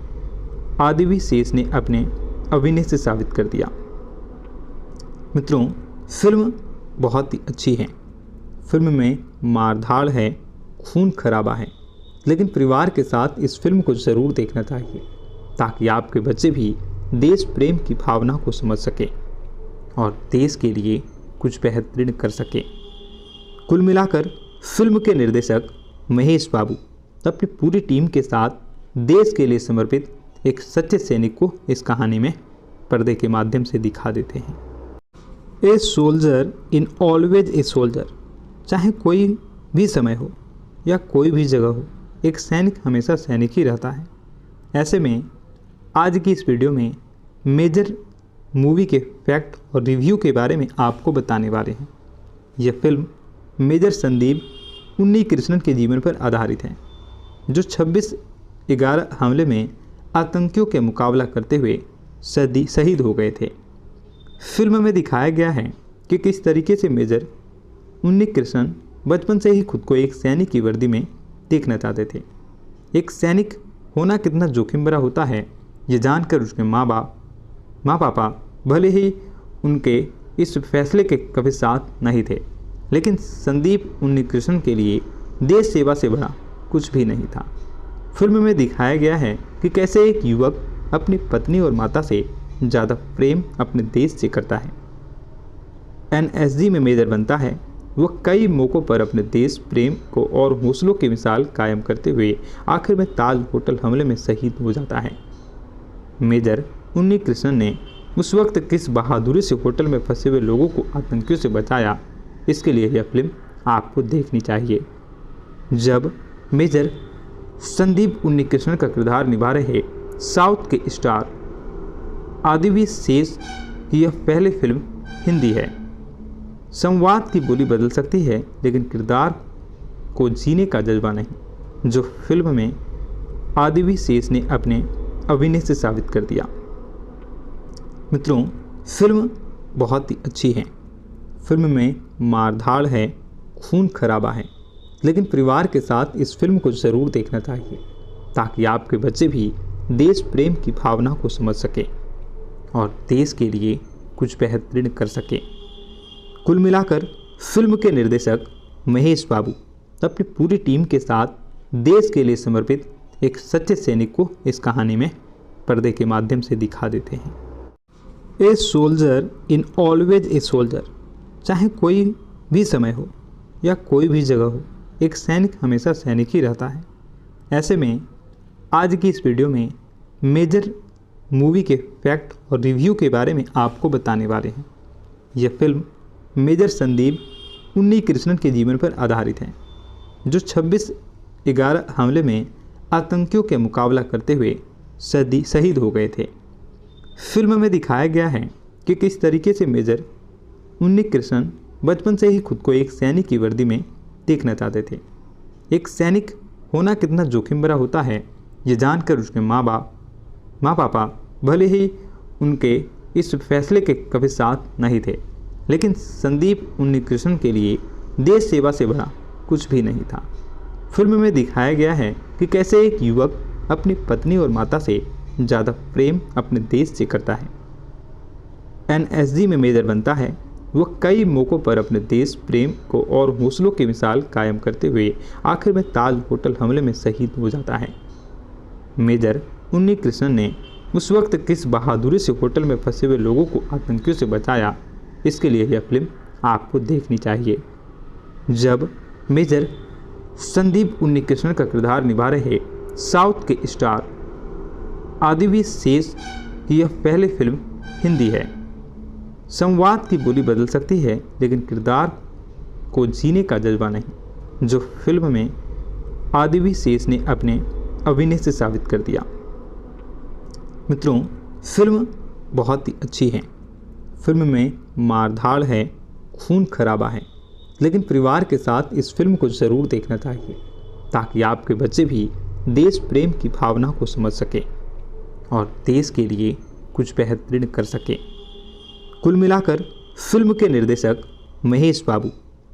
आदिवी शेष ने अपने अभिनय से साबित कर दिया। मित्रों, फिल्म बहुत ही अच्छी है। फिल्म में मारधाड़ है, खून खराबा है, लेकिन परिवार के साथ इस फिल्म को ज़रूर देखना चाहिए ताकि आपके बच्चे भी देश प्रेम की भावना को समझ सकें और देश के लिए कुछ बेहतरीन कर सकें। कुल मिलाकर फिल्म के निर्देशक महेश बाबू अपनी पूरी टीम के साथ देश के लिए समर्पित एक सच्चे सैनिक को इस कहानी में पर्दे के माध्यम से दिखा देते हैं। A soldier in always a soldier, चाहे कोई भी समय हो या कोई भी जगह हो, एक सैनिक हमेशा सैनिक ही रहता है। ऐसे में आज की इस वीडियो में मेजर मूवी के फैक्ट और रिव्यू के बारे में आपको बताने वाले हैं। यह फिल्म मेजर संदीप उन्नीकृष्णन के जीवन पर आधारित है, जो 26/11 हमले में आतंकियों के मुकाबला करते हुए शहीद हो गए थे। फिल्म में दिखाया गया है कि किस तरीके से मेजर उन्नीकृष्णन बचपन से ही खुद को एक सैनिक की वर्दी में देखना चाहते थे। एक सैनिक होना कितना जोखिम भरा होता है, ये जानकर उसके माँ पापा भले ही उनके इस फैसले के कभी साथ नहीं थे, लेकिन संदीप उन्नीकृष्णन के लिए देश सेवा से बड़ा कुछ भी नहीं था। फिल्म में दिखाया गया है कि कैसे एक युवक अपनी पत्नी और माता से ज़्यादा प्रेम अपने देश से करता है। एनएसजी में मेजर बनता है। वह कई मौक़ों पर अपने देश प्रेम को और हौसलों की मिसाल कायम करते हुए आखिर में ताज होटल हमले में शहीद हो जाता है। मेजर उन्नीकृष्णन ने उस वक्त किस बहादुरी से होटल में फंसे हुए लोगों को आतंकियों से बचाया, इसके लिए यह फिल्म आपको देखनी चाहिए। जब मेजर संदीप उन्नीकृष्णन का किरदार निभा रहे साउथ के स्टार आदिवी शेष की यह पहली फिल्म हिंदी है। संवाद की बोली बदल सकती है, लेकिन किरदार को जीने का जज्बा नहीं, जो फिल्म में आदिवी शेष ने अपने अभिनय से साबित कर दिया। मित्रों, फिल्म बहुत ही अच्छी है। फिल्म में मारधाड़ है, खून खराबा है, लेकिन परिवार के साथ इस फिल्म को ज़रूर देखना चाहिए ताकि आपके बच्चे भी देश प्रेम की भावना को समझ सकें और देश के लिए कुछ बेहतरीन कर सकें। कुल मिलाकर फिल्म के निर्देशक महेश बाबू अपनी पूरी टीम के साथ देश के लिए समर्पित एक सच्चे सैनिक को इस कहानी में पर्दे के माध्यम से दिखा देते हैं। A soldier in always a soldier, चाहे कोई भी समय हो या कोई भी जगह हो, एक सैनिक हमेशा सैनिक ही रहता है। ऐसे में आज की इस वीडियो में मेजर मूवी के फैक्ट और रिव्यू के बारे में आपको बताने वाले हैं। यह फिल्म मेजर संदीप उन्नीकृष्णन के जीवन पर आधारित है, जो 26/11 हमले में आतंकियों के मुकाबला करते हुए शहीद हो गए थे। फिल्म में दिखाया गया है कि किस तरीके से मेजर उन्नीकृष्णन बचपन से ही खुद को एक सैनिक की वर्दी में देखना चाहते थे। एक सैनिक होना कितना जोखिम भरा होता है, ये जानकर उसके माँ पापा भले ही उनके इस फैसले के कभी साथ नहीं थे, लेकिन संदीप उन्नीकृष्णन के लिए देश सेवा से बड़ा कुछ भी नहीं था। फिल्म में दिखाया गया है कि कैसे एक युवक अपनी पत्नी और माता से ज़्यादा प्रेम अपने देश से करता है। एनएसजी में मेजर बनता है। वह कई मौक़ों पर अपने देश प्रेम को और हौसलों की मिसाल कायम करते हुए आखिर में ताज होटल हमले में शहीद हो जाता है। मेजर उन्नीकृष्णन ने उस वक्त किस बहादुरी से होटल में फंसे हुए लोगों को आतंकियों से बचाया, इसके लिए यह फिल्म आपको देखनी चाहिए। जब मेजर संदीप उन्नीकृष्णन का किरदार निभा रहे साउथ के स्टार आदिवी शेष की यह पहली फिल्म हिंदी है। संवाद की बोली बदल सकती है, लेकिन किरदार को जीने का जज्बा नहीं, जो फिल्म में आदिवी शेष ने अपने अभिनय से साबित कर दिया। मित्रों, फिल्म बहुत ही अच्छी है। फिल्म में मारधाड़ है, खून खराबा है, लेकिन परिवार के साथ इस फिल्म को ज़रूर देखना चाहिए ताकि आपके बच्चे भी देश प्रेम की भावना को समझ सकें और देश के लिए कुछ बेहतरीन कर सकें। कुल मिलाकर फिल्म के निर्देशक महेश बाबू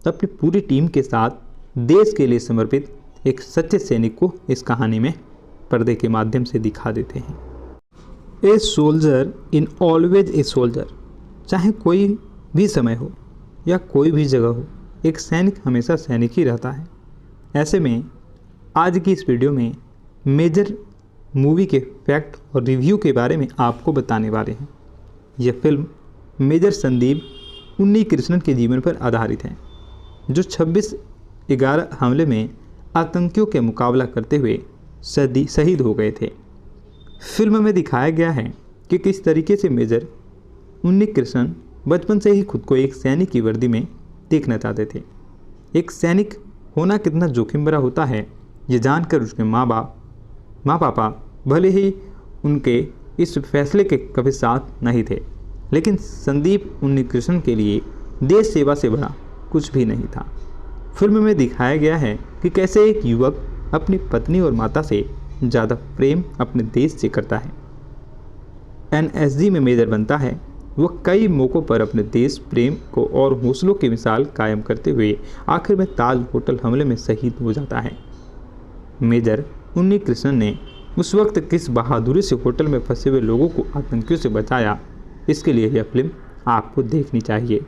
अपनी पूरी टीम के साथ देश के लिए समर्पित एक सच्चे सैनिक को इस कहानी में पर्दे के माध्यम से दिखा देते हैं। A soldier in always a soldier. चाहे कोई भी समय हो या कोई भी जगह हो, एक सैनिक हमेशा सैनिक ही रहता है। ऐसे में आज की इस वीडियो में मेजर मूवी के फैक्ट और रिव्यू के बारे में आपको बताने वाले हैं। यह फिल्म मेजर संदीप उन्नीकृष्णन के जीवन पर आधारित है, जो 26/11 हमले में आतंकियों के मुकाबला करते हुए शहीद हो गए थे। फिल्म में दिखाया गया है कि किस तरीके से मेजर उन्नीकृष्णन बचपन से ही खुद को एक सैनिक की वर्दी में देखना चाहते थे। एक सैनिक होना कितना जोखिम भरा होता है, ये जानकर उसके माँ पापा भले ही उनके इस फैसले के कभी साथ नहीं थे, लेकिन संदीप उन्नीकृष्णन के लिए देश सेवा से बड़ा कुछ भी नहीं था। फिल्म में दिखाया गया है कि कैसे एक युवक अपनी पत्नी और माता से ज़्यादा प्रेम अपने देश से करता है। एनएसजी में मेजर बनता है। वह कई मौक़ों पर अपने देश प्रेम को और हौसलों की मिसाल कायम करते हुए आखिर में ताज होटल हमले में शहीद हो जाता है। मेजर उन्नीकृष्णन ने उस वक्त किस बहादुरी से होटल में फंसे हुए लोगों को आतंकियों से बचाया, इसके लिए यह फिल्म आपको देखनी चाहिए।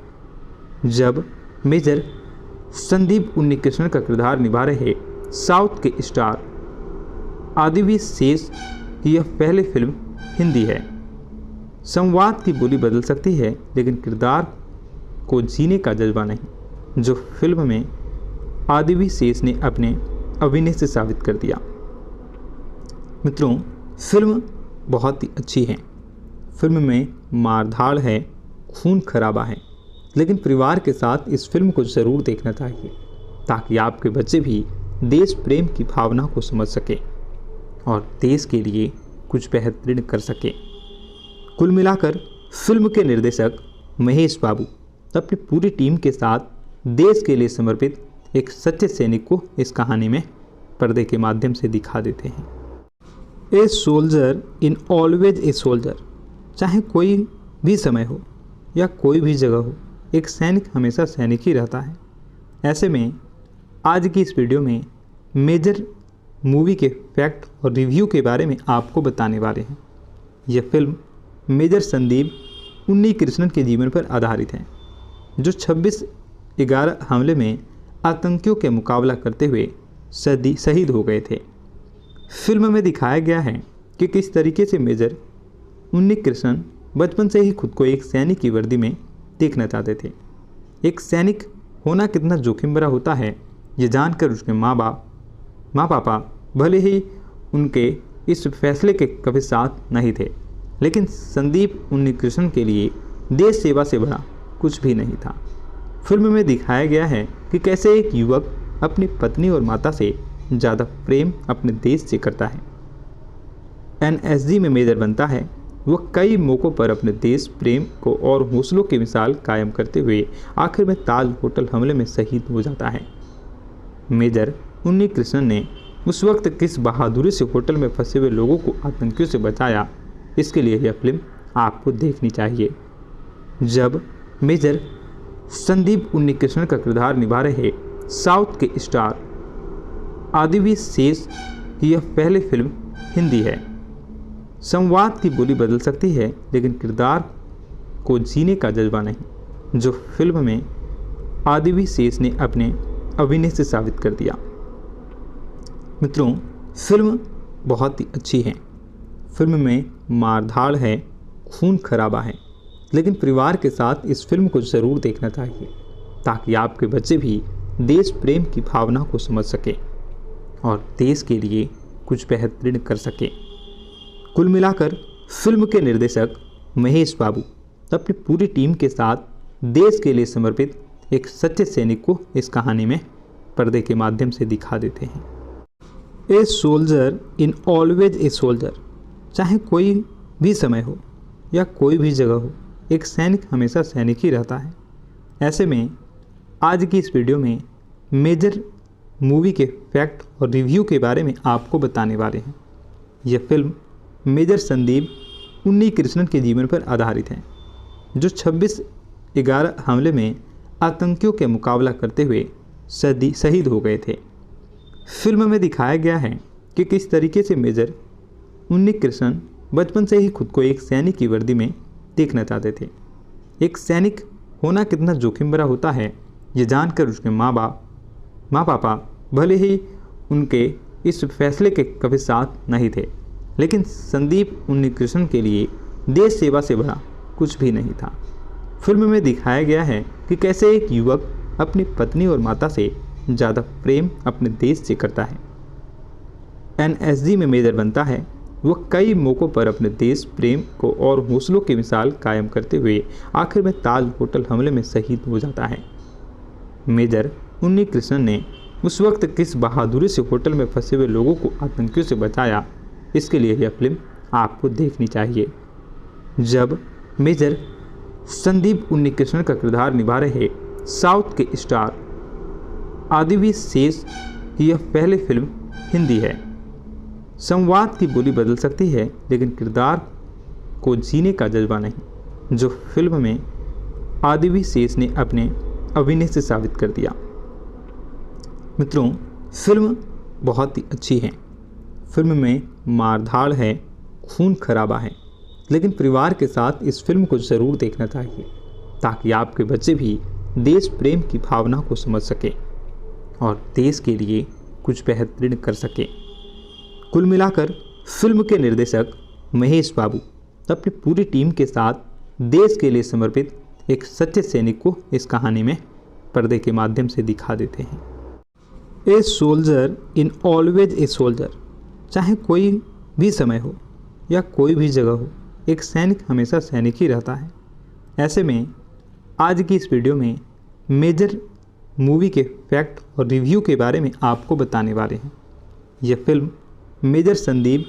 जब मेजर संदीप उन्नीकृष्णन का किरदार निभा रहे साउथ के स्टार आदिवी शेष की यह पहली फिल्म हिंदी है। संवाद की बोली बदल सकती है, लेकिन किरदार को जीने का जज्बा नहीं, जो फिल्म में आदिवी शेष ने अपने अभिनय से साबित कर दिया। मित्रों, फिल्म बहुत ही अच्छी है। फिल्म में मारधाड़ है, खून खराबा है, लेकिन परिवार के साथ इस फिल्म को ज़रूर देखना चाहिए, ताकि आपके बच्चे भी देश प्रेम की भावना को समझ सके और देश के लिए कुछ बेहतरीन कर सके। कुल मिलाकर फिल्म के निर्देशक महेश बाबू अपनी पूरी टीम के साथ देश के लिए समर्पित एक सच्चे सैनिक को इस कहानी में पर्दे के माध्यम से दिखा देते हैं। A soldier in always a soldier. चाहे कोई भी समय हो या कोई भी जगह हो, एक सैनिक हमेशा सैनिक ही रहता है। ऐसे में आज की इस वीडियो में मेजर मूवी के फैक्ट और रिव्यू के बारे में आपको बताने वाले हैं। यह फिल्म मेजर संदीप उन्नीकृष्णन के जीवन पर आधारित है, जो 26/11 हमले में आतंकियों के मुकाबला करते हुए शहीद हो गए थे। फिल्म में दिखाया गया है कि किस तरीके से मेजर उन्नीकृष्णन बचपन से ही खुद को एक सैनिक की वर्दी में देखना चाहते थे। एक सैनिक होना कितना जोखिम भरा होता है, ये जानकर उसके माँ पापा भले ही उनके इस फैसले के कभी साथ नहीं थे, लेकिन संदीप उन्नीकृष्णन के लिए देश सेवा से बड़ा कुछ भी नहीं था। फिल्म में दिखाया गया है कि कैसे एक युवक अपनी पत्नी और माता से ज़्यादा प्रेम अपने देश से करता है। एनएसजी में मेजर बनता है। वह कई मौक़ों पर अपने देश प्रेम को और हौसलों की मिसाल कायम करते हुए आखिर में ताज होटल हमले में शहीद हो जाता है। मेजर उन्नीकृष्णन ने उस वक्त किस बहादुरी से होटल में फंसे हुए लोगों को आतंकियों से बचाया, इसके लिए यह फिल्म आपको देखनी चाहिए। जब मेजर संदीप उन्नीकृष्णन का किरदार निभा रहे साउथ के स्टार आदिवी शेष की यह पहली फिल्म हिंदी है। संवाद की बोली बदल सकती है, लेकिन किरदार को जीने का जज्बा नहीं, जो फिल्म में आदिवी शेष ने अपने अभिनय से साबित कर दिया। मित्रों, फिल्म बहुत ही अच्छी है। फिल्म में मारधाड़ है, खून खराबा है, लेकिन परिवार के साथ इस फिल्म को ज़रूर देखना चाहिए, ताकि आपके बच्चे भी देश प्रेम की भावना को समझ सके और देश के लिए कुछ बेहतरीन कर सके। कुल मिलाकर फिल्म के निर्देशक महेश बाबू अपनी पूरी टीम के साथ देश के लिए समर्पित एक सच्चे सैनिक को इस कहानी में पर्दे के माध्यम से दिखा देते हैं। A soldier in always a soldier. चाहे कोई भी समय हो या कोई भी जगह हो, एक सैनिक हमेशा सैनिक ही रहता है। ऐसे में आज की इस वीडियो में मेजर मूवी के फैक्ट और रिव्यू के बारे में आपको बताने वाले हैं। यह फिल्म मेजर संदीप उन्नीकृष्णन के जीवन पर आधारित है, जो 26/11 हमले में आतंकियों के मुकाबला करते हुए शहीद हो गए थे। फिल्म में दिखाया गया है कि किस तरीके से मेजर उन्नी कृष्णन बचपन से ही खुद को एक सैनिक की वर्दी में देखना चाहते थे। एक सैनिक होना कितना जोखिम भरा होता है, ये जानकर उसके माँ पापा भले ही उनके इस फैसले के कभी साथ नहीं थे, लेकिन संदीप उन्नीकृष्णन के लिए देश सेवा से बड़ा कुछ भी नहीं था। फिल्म में दिखाया गया है कि कैसे एक युवक अपनी पत्नी और माता से ज़्यादा प्रेम अपने देश से करता है। एनएसजी में मेजर बनता है। वह कई मौक़ों पर अपने देश प्रेम को और हौसलों की मिसाल कायम करते हुए आखिर में ताज होटल हमले में शहीद हो जाता है। मेजर उन्नीकृष्णन ने उस वक्त किस बहादुरी से होटल में फंसे हुए लोगों को आतंकियों से बचाया, इसके लिए यह फिल्म आपको देखनी चाहिए। जब मेजर संदीप उन्नीकृष्णन का किरदार निभा रहे साउथ के स्टार आदिवी शेष की यह पहली फिल्म हिंदी है। संवाद की बोली बदल सकती है, लेकिन किरदार को जीने का जज्बा नहीं, जो फिल्म में आदिवी शेष ने अपने अभिनय से साबित कर दिया। मित्रों, फिल्म बहुत ही अच्छी है। फिल्म में मारधाड़ है, खून खराबा है, लेकिन परिवार के साथ इस फिल्म को ज़रूर देखना चाहिए ताकि आपके बच्चे भी देश प्रेम की भावना को समझ सके और देश के लिए कुछ बेहतरीन कर सके। कुल मिलाकर फिल्म के निर्देशक महेश बाबू अपनी पूरी टीम के साथ देश के लिए समर्पित एक सच्चे सैनिक को इस कहानी में पर्दे के माध्यम से दिखा देते हैं। A soldier in always a soldier, चाहे कोई भी समय हो या कोई भी जगह हो, एक सैनिक हमेशा सैनिक ही रहता है। ऐसे में आज की इस वीडियो में मेजर मूवी के फैक्ट और रिव्यू के बारे में आपको बताने वाले हैं। यह फिल्म मेजर संदीप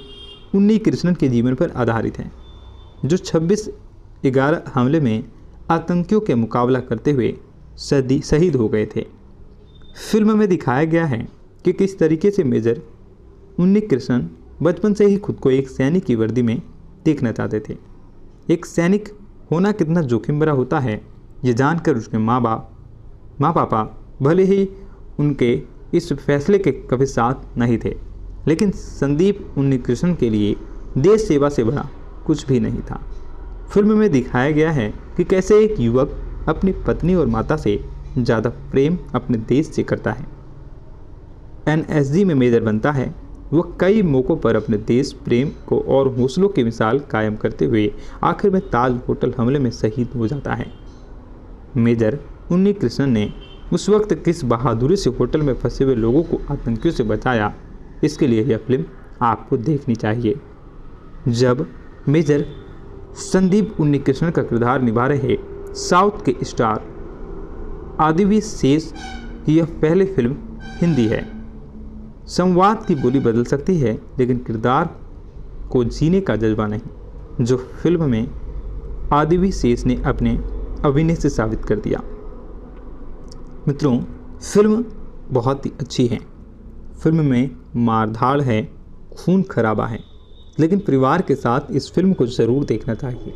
उन्नीकृष्णन के जीवन पर आधारित है, जो 26/11 हमले में आतंकियों के मुकाबला करते हुए शहीद हो गए थे। फिल्म में दिखाया गया है कि किस तरीके से मेजर उन्नीकृष्णन बचपन से ही खुद को एक सैनिक की वर्दी में देखना चाहते थे। एक सैनिक होना कितना जोखिम भरा होता है, ये जानकर उसके माँ पापा भले ही उनके इस फैसले के कभी साथ नहीं थे, लेकिन संदीप उन्नीकृष्णन के लिए देश सेवा से बड़ा कुछ भी नहीं था। फिल्म में दिखाया गया है कि कैसे एक युवक अपनी पत्नी और माता से ज़्यादा प्रेम अपने देश से करता है। एनएसजी में मेजर बनता है। वह कई मौक़ों पर अपने देश प्रेम को और हौसलों की मिसाल कायम करते हुए आखिर में ताज होटल हमले में शहीद हो जाता है। मेजर उन्नीकृष्णन ने उस वक्त किस बहादुरी से होटल में फंसे हुए लोगों को आतंकियों से बचाया, इसके लिए यह फिल्म आपको देखनी चाहिए। जब मेजर संदीप उन्नीकृष्णन का किरदार निभा रहे साउथ के स्टार आदिवी शेष की यह पहली फिल्म हिंदी है। संवाद की बोली बदल सकती है, लेकिन किरदार को जीने का जज्बा नहीं, जो फिल्म में आदिवी शेष ने अपने अभिनय से साबित कर दिया। मित्रों, फिल्म बहुत ही अच्छी है। फिल्म में मारधाड़ है, खून खराबा है, लेकिन परिवार के साथ इस फिल्म को ज़रूर देखना चाहिए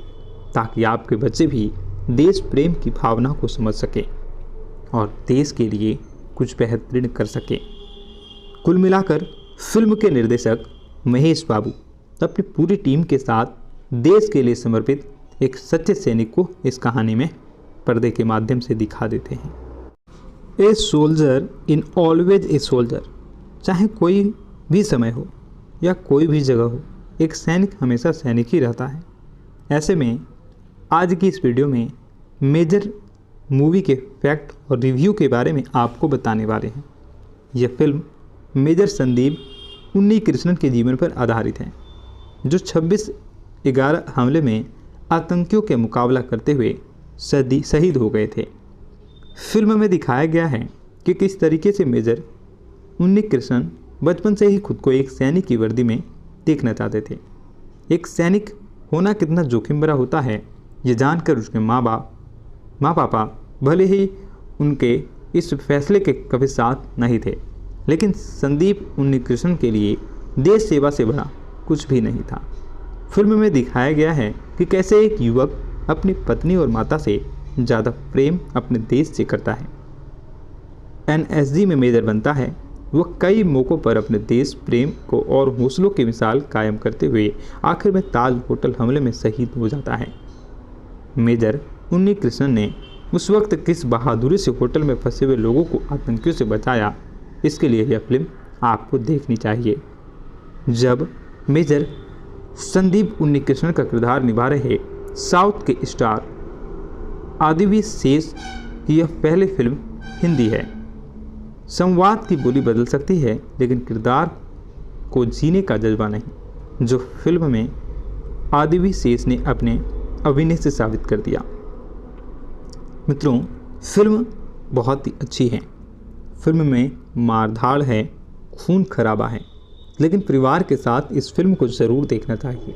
ताकि आपके बच्चे भी देश प्रेम की भावना को समझ सके और देश के लिए कुछ बेहतरीन कर सके। कुल मिलाकर फिल्म के निर्देशक महेश बाबू अपनी पूरी टीम के साथ देश के लिए समर्पित एक सच्चे सैनिक को इस कहानी में पर्दे के माध्यम से दिखा देते हैं। A soldier in always a soldier, चाहे कोई भी समय हो या कोई भी जगह हो, एक सैनिक हमेशा सैनिक ही रहता है। ऐसे में आज की इस वीडियो में मेजर मूवी के फैक्ट और रिव्यू के बारे में आपको बताने वाले हैं। यह फिल्म मेजर संदीप उन्नीकृष्णन के जीवन पर आधारित है, जो 26/11 हमले में आतंकियों के मुकाबला करते हुए शहीद हो गए थे। फिल्म में दिखाया गया है कि किस तरीके से मेजर उन्नीकृष्णन बचपन से ही खुद को एक सैनिक की वर्दी में देखना चाहते थे। एक सैनिक होना कितना जोखिम भरा होता है, ये जानकर उसके माँ पापा भले ही उनके इस फैसले के कभी साथ नहीं थे, लेकिन संदीप उन्नीकृष्णन के लिए देश सेवा से बड़ा कुछ भी नहीं था। फिल्म में दिखाया गया है कि कैसे एक युवक अपनी पत्नी और माता से ज़्यादा प्रेम अपने देश से करता है। एनएसजी में मेजर बनता है। वह कई मौक़ों पर अपने देश प्रेम को और हौसलों की मिसाल कायम करते हुए आखिर में ताज होटल हमले में शहीद हो जाता है। मेजर उन्नी कृष्णन ने उस वक्त किस बहादुरी से होटल में फंसे हुए लोगों को आतंकियों से बचाया, इसके लिए यह फिल्म आपको देखनी चाहिए। जब मेजर संदीप उन्नीकृष्णन का किरदार निभा रहे साउथ के स्टार आदिवी शेष की यह पहली फिल्म हिंदी है। संवाद की बोली बदल सकती है, लेकिन किरदार को जीने का जज्बा नहीं, जो फिल्म में आदिवी शेष ने अपने अभिनय से साबित कर दिया। मित्रों, फिल्म बहुत ही अच्छी है। फिल्म में मारधाड़ है, खून खराबा है, लेकिन परिवार के साथ इस फिल्म को ज़रूर देखना चाहिए,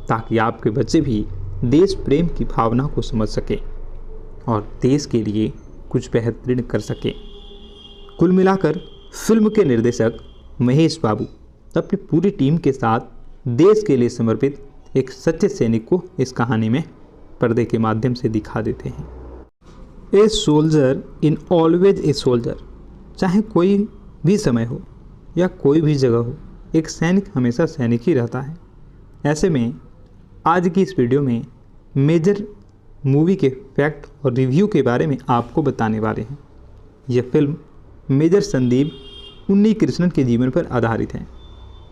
ताकि आपके बच्चे भी देश प्रेम की भावना को समझ सकें और देश के लिए कुछ बेहतरीन कर सकें। कुल मिलाकर फिल्म के निर्देशक महेश बाबू अपनी पूरी टीम के साथ देश के लिए समर्पित एक सच्चे सैनिक को इस कहानी में पर्दे के माध्यम से दिखा देते हैं। A soldier in always a soldier, चाहे कोई भी समय हो या कोई भी जगह हो, एक सैनिक हमेशा सैनिक ही रहता है। ऐसे में आज की इस वीडियो में मेजर मूवी के फैक्ट और रिव्यू के बारे में आपको बताने वाले हैं। यह फिल्म मेजर संदीप उन्नीकृष्णन के जीवन पर आधारित है,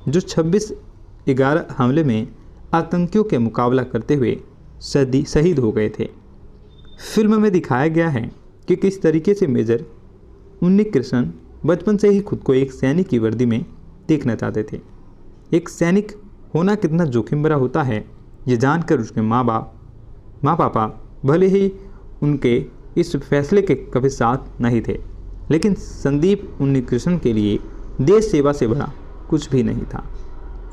जो 26/11 हमले में आतंकियों के मुकाबला करते हुए शहीद हो गए थे। फिल्म में दिखाया गया है कि किस तरीके से मेजर उन्नीकृष्णन बचपन से ही खुद को एक सैनिक की वर्दी में देखना चाहते थे। एक सैनिक होना कितना जोखिम भरा होता है, ये जानकर उसके माँ पापा भले ही उनके इस फैसले के कभी साथ नहीं थे, लेकिन संदीप उन्नीकृष्णन के लिए देश सेवा से बड़ा कुछ भी नहीं था।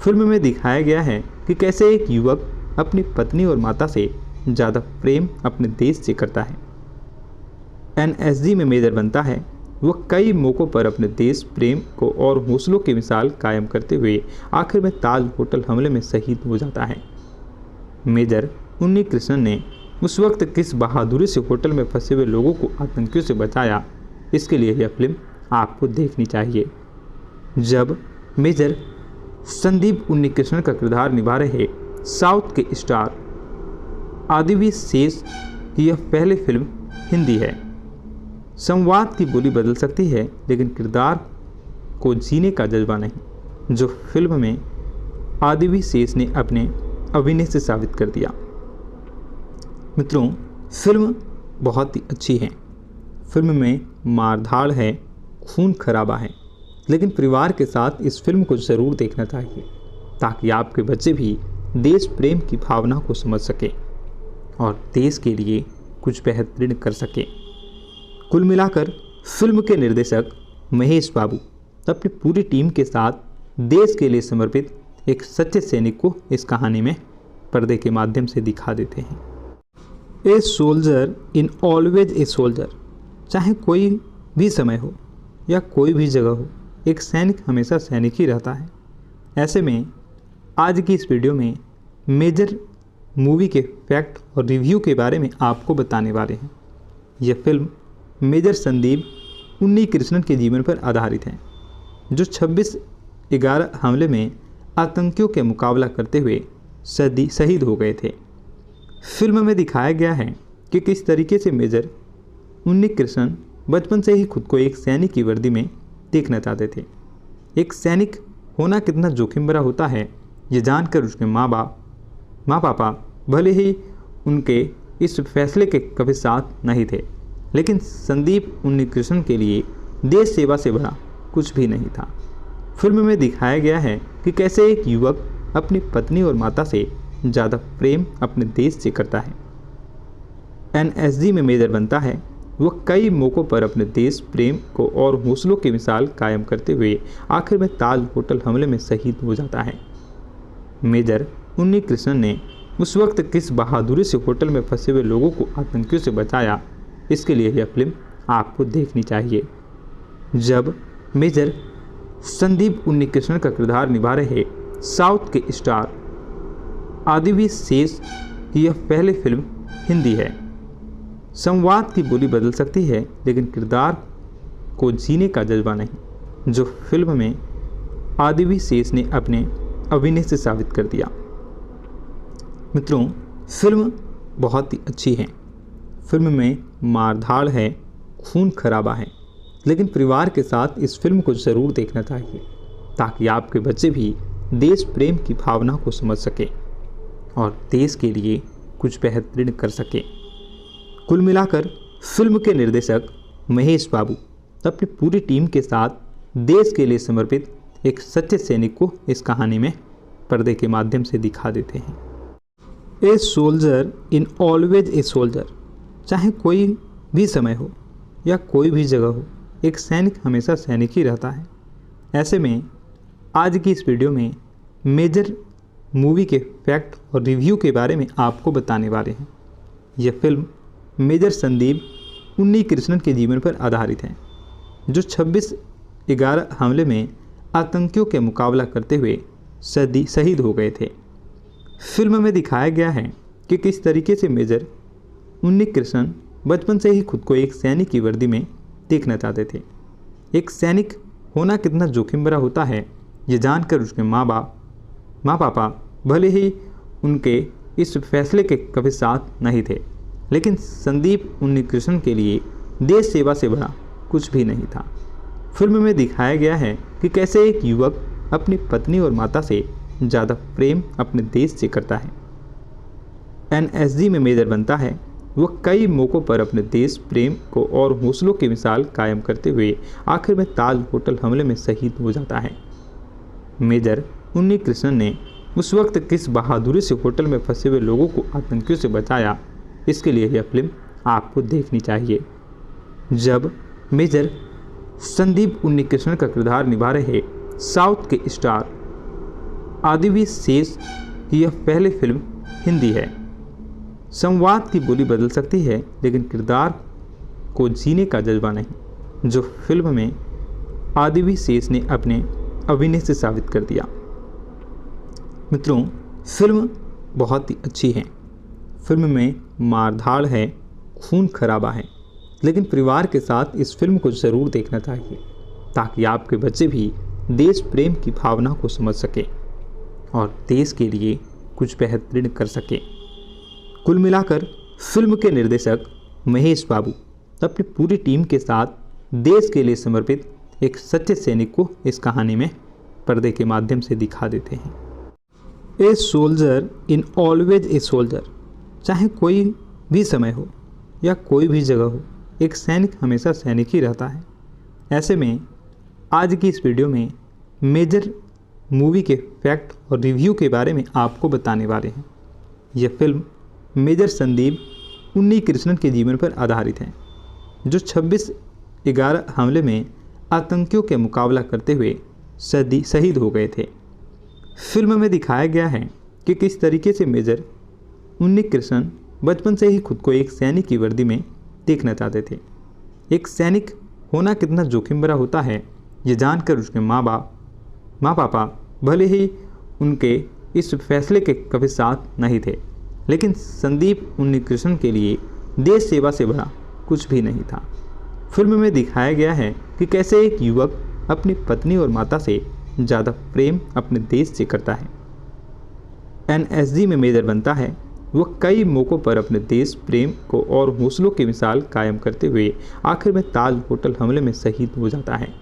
फिल्म में दिखाया गया है कि कैसे एक युवक अपनी पत्नी और माता से ज़्यादा प्रेम अपने देश से करता है। एनएसजी में मेजर बनता है, वह कई मौक़ों पर अपने देश प्रेम को और हौसलों की मिसाल कायम करते हुए आखिर में ताज होटल हमले में शहीद हो जाता है। मेजर उन्नीकृष्णन ने उस वक्त किस बहादुरी से होटल में फंसे हुए लोगों को आतंकियों से बचाया, इसके लिए यह फिल्म आपको देखनी चाहिए। जब मेजर संदीप उन्नीकृष्णन का किरदार निभा रहे साउथ के स्टार आदिवी शेष की यह पहली फिल्म हिंदी है। संवाद की बोली बदल सकती है, लेकिन किरदार को जीने का जज्बा नहीं, जो फिल्म में आदिवी शेष ने अपने अभिनय से साबित कर दिया। मित्रों, फिल्म बहुत ही अच्छी है। फिल्म में मारधाड़ है, खून खराबा है, लेकिन परिवार के साथ इस फिल्म को ज़रूर देखना चाहिए, ताकि आपके बच्चे भी देश प्रेम की भावना को समझ सकें और देश के लिए कुछ बेहतरीन कर सकें। कुल मिलाकर फिल्म के निर्देशक महेश बाबू अपनी पूरी टीम के साथ देश के लिए समर्पित एक सच्चे सैनिक को इस कहानी में पर्दे के माध्यम से दिखा देते हैं। A soldier in always a soldier, चाहे कोई भी समय हो या कोई भी जगह हो, एक सैनिक हमेशा सैनिक ही रहता है। ऐसे में आज की इस वीडियो में मेजर मूवी के फैक्ट और रिव्यू के बारे में आपको बताने वाले हैं। यह फिल्म मेजर संदीप उन्नीकृष्णन के जीवन पर आधारित है, जो 26/11 हमले में आतंकियों के मुकाबला करते हुए शहीद हो गए थे। फिल्म में दिखाया गया है कि किस तरीके से मेजर उन्नीकृष्णन बचपन से ही खुद को एक सैनिक की वर्दी में देखना चाहते थे। एक सैनिक होना कितना जोखिम भरा होता है, ये जानकर उसके माँ पापा भले ही उनके इस फैसले के कभी साथ नहीं थे, लेकिन संदीप उन्नीकृष्णन के लिए देश सेवा से बड़ा कुछ भी नहीं था। फिल्म में दिखाया गया है कि कैसे एक युवक अपनी पत्नी और माता से ज़्यादा प्रेम अपने देश से करता है। एनएसजी में मेजर बनता है, वह कई मौक़ों पर अपने देश प्रेम को और हौसलों की मिसाल कायम करते हुए आखिर में ताज होटल हमले में शहीद हो जाता है। मेजर उन्नीकृष्णन ने उस वक्त किस बहादुरी से होटल में फंसे हुए लोगों को आतंकियों से बचाया, इसके लिए यह फिल्म आपको देखनी चाहिए। जब मेजर संदीप उन्नीकृष्णन का किरदार निभा रहे साउथ के स्टार आदिवी शेष की यह पहली फिल्म हिंदी है। संवाद की बोली बदल सकती है, लेकिन किरदार को जीने का जज्बा नहीं, जो फिल्म में आदिवी शेष ने अपने अभिनय से साबित कर दिया। मित्रों, फिल्म बहुत ही अच्छी है। फिल्म में मारधाड़ है, खून खराबा है, लेकिन परिवार के साथ इस फिल्म को ज़रूर देखना चाहिए ताकि आपके बच्चे भी देश प्रेम की भावना को समझ सके और देश के लिए कुछ बेहतरीन कर सके। कुल मिलाकर फिल्म के निर्देशक महेश बाबू अपनी पूरी टीम के साथ देश के लिए समर्पित एक सच्चे सैनिक को इस कहानी में पर्दे के माध्यम से दिखा देते हैं। A soldier in always a soldier, चाहे कोई भी समय हो या कोई भी जगह हो, एक सैनिक हमेशा सैनिक ही रहता है। ऐसे में आज की इस वीडियो में मेजर मूवी के फैक्ट और रिव्यू के बारे में आपको बताने वाले हैं। यह फिल्म मेजर संदीप उन्नीकृष्णन के जीवन पर आधारित है, जो 26/11 हमले में आतंकियों के मुकाबला करते हुए शहीद हो गए थे। फिल्म में दिखाया गया है कि किस तरीके से मेजर उन्नीकृष्णन बचपन से ही खुद को एक सैनिक की वर्दी में देखना चाहते थे। एक सैनिक होना कितना जोखिम भरा होता है, ये जानकर उसके माँ पापा भले ही उनके इस फैसले के कभी साथ नहीं थे, लेकिन संदीप उन्नीकृष्णन के लिए देश सेवा से बड़ा कुछ भी नहीं था। फिल्म में दिखाया गया है कि कैसे एक युवक अपनी पत्नी और माता से ज़्यादा प्रेम अपने देश से करता है। एनएसजी में मेजर बनता है। वह कई मौक़ों पर अपने देश प्रेम को और हौसलों की मिसाल कायम करते हुए आखिर में ताज होटल हमले में शहीद हो जाता है। मेजर उन्नीकृष्णन ने उस वक्त किस बहादुरी से होटल में फंसे हुए लोगों को आतंकियों से बचाया, इसके लिए यह फिल्म आपको देखनी चाहिए। जब मेजर संदीप उन्नीकृष्णन का किरदार निभा रहे साउथ के स्टार आदिवी शेष की यह पहली फिल्म हिंदी है। संवाद की बोली बदल सकती है, लेकिन किरदार को जीने का जज्बा नहीं, जो फिल्म में आदिवी शेष ने अपने अभिनय से साबित कर दिया। मित्रों, फिल्म बहुत ही अच्छी है। फिल्म में मारधाड़ है, खून खराबा है, लेकिन परिवार के साथ इस फिल्म को ज़रूर देखना चाहिए ताकि आपके बच्चे भी देश प्रेम की भावना को समझ सके और देश के लिए कुछ बेहतरीन कर सके। कुल मिलाकर फिल्म के निर्देशक महेश बाबू अपनी पूरी टीम के साथ देश के लिए समर्पित एक सच्चे सैनिक को इस कहानी में पर्दे के माध्यम से दिखा देते हैं। A soldier in always a soldier, चाहे कोई भी समय हो या कोई भी जगह हो, एक सैनिक हमेशा सैनिक ही रहता है। ऐसे में आज की इस वीडियो में मेजर मूवी के फैक्ट और रिव्यू के बारे में आपको बताने वाले हैं। यह फिल्म मेजर संदीप उन्नीकृष्णन के जीवन पर आधारित है, जो 26/11 हमले में आतंकियों के मुकाबला करते हुए शहीद हो गए थे। फिल्म में दिखाया गया है कि किस तरीके से मेजर उन्नीकृष्णन बचपन से ही खुद को एक सैनिक की वर्दी में देखना चाहते थे। एक सैनिक होना कितना जोखिम भरा होता है, ये जानकर उसके माँ पापा भले ही उनके इस फैसले के कभी साथ नहीं थे, लेकिन संदीप उन्नीकृष्णन के लिए देश सेवा से बड़ा कुछ भी नहीं था। फिल्म में दिखाया गया है कि कैसे एक युवक अपनी पत्नी और माता से ज़्यादा प्रेम अपने देश से करता है। एनएसजी में मेजर बनता है। वह कई मौक़ों पर अपने देश प्रेम को और हौसलों की मिसाल कायम करते हुए आखिर में ताज होटल हमले में शहीद हो जाता है।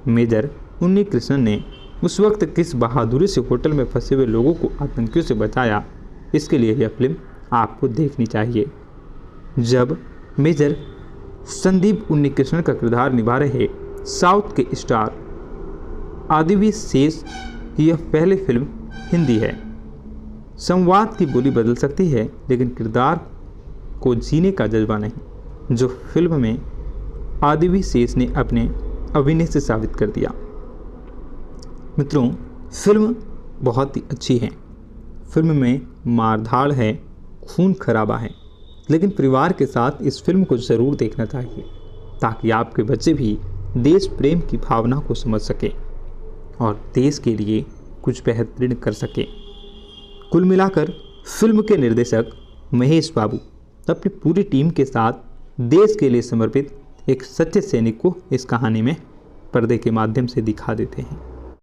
मेजर उन्नीकृष्णन ने उस वक्त किस बहादुरी से होटल में फंसे हुए लोगों को आतंकियों से बचाया, इसके लिए यह फिल्म आपको देखनी चाहिए। जब मेजर संदीप उन्नीकृष्णन का किरदार निभा रहे साउथ के स्टार आदिवी शेष की यह पहली फिल्म हिंदी है। संवाद की बोली बदल सकती है, लेकिन किरदार को जीने का जज्बा नहीं, जो फिल्म में आदिवी शेष ने अपने अभिनय से साबित कर दिया। मित्रों, फिल्म बहुत ही अच्छी है। फिल्म में मारधाड़ है, खून खराबा है, लेकिन परिवार के साथ इस फिल्म को ज़रूर देखना चाहिए ताकि आपके बच्चे भी देश प्रेम की भावना को समझ सके और देश के लिए कुछ बेहतरीन कर सके। कुल मिलाकर फिल्म के निर्देशक महेश बाबू अपनी पूरी टीम के साथ देश के लिए समर्पित एक सच्चे सैनिक को इस कहानी में पर्दे के माध्यम से दिखा देते हैं।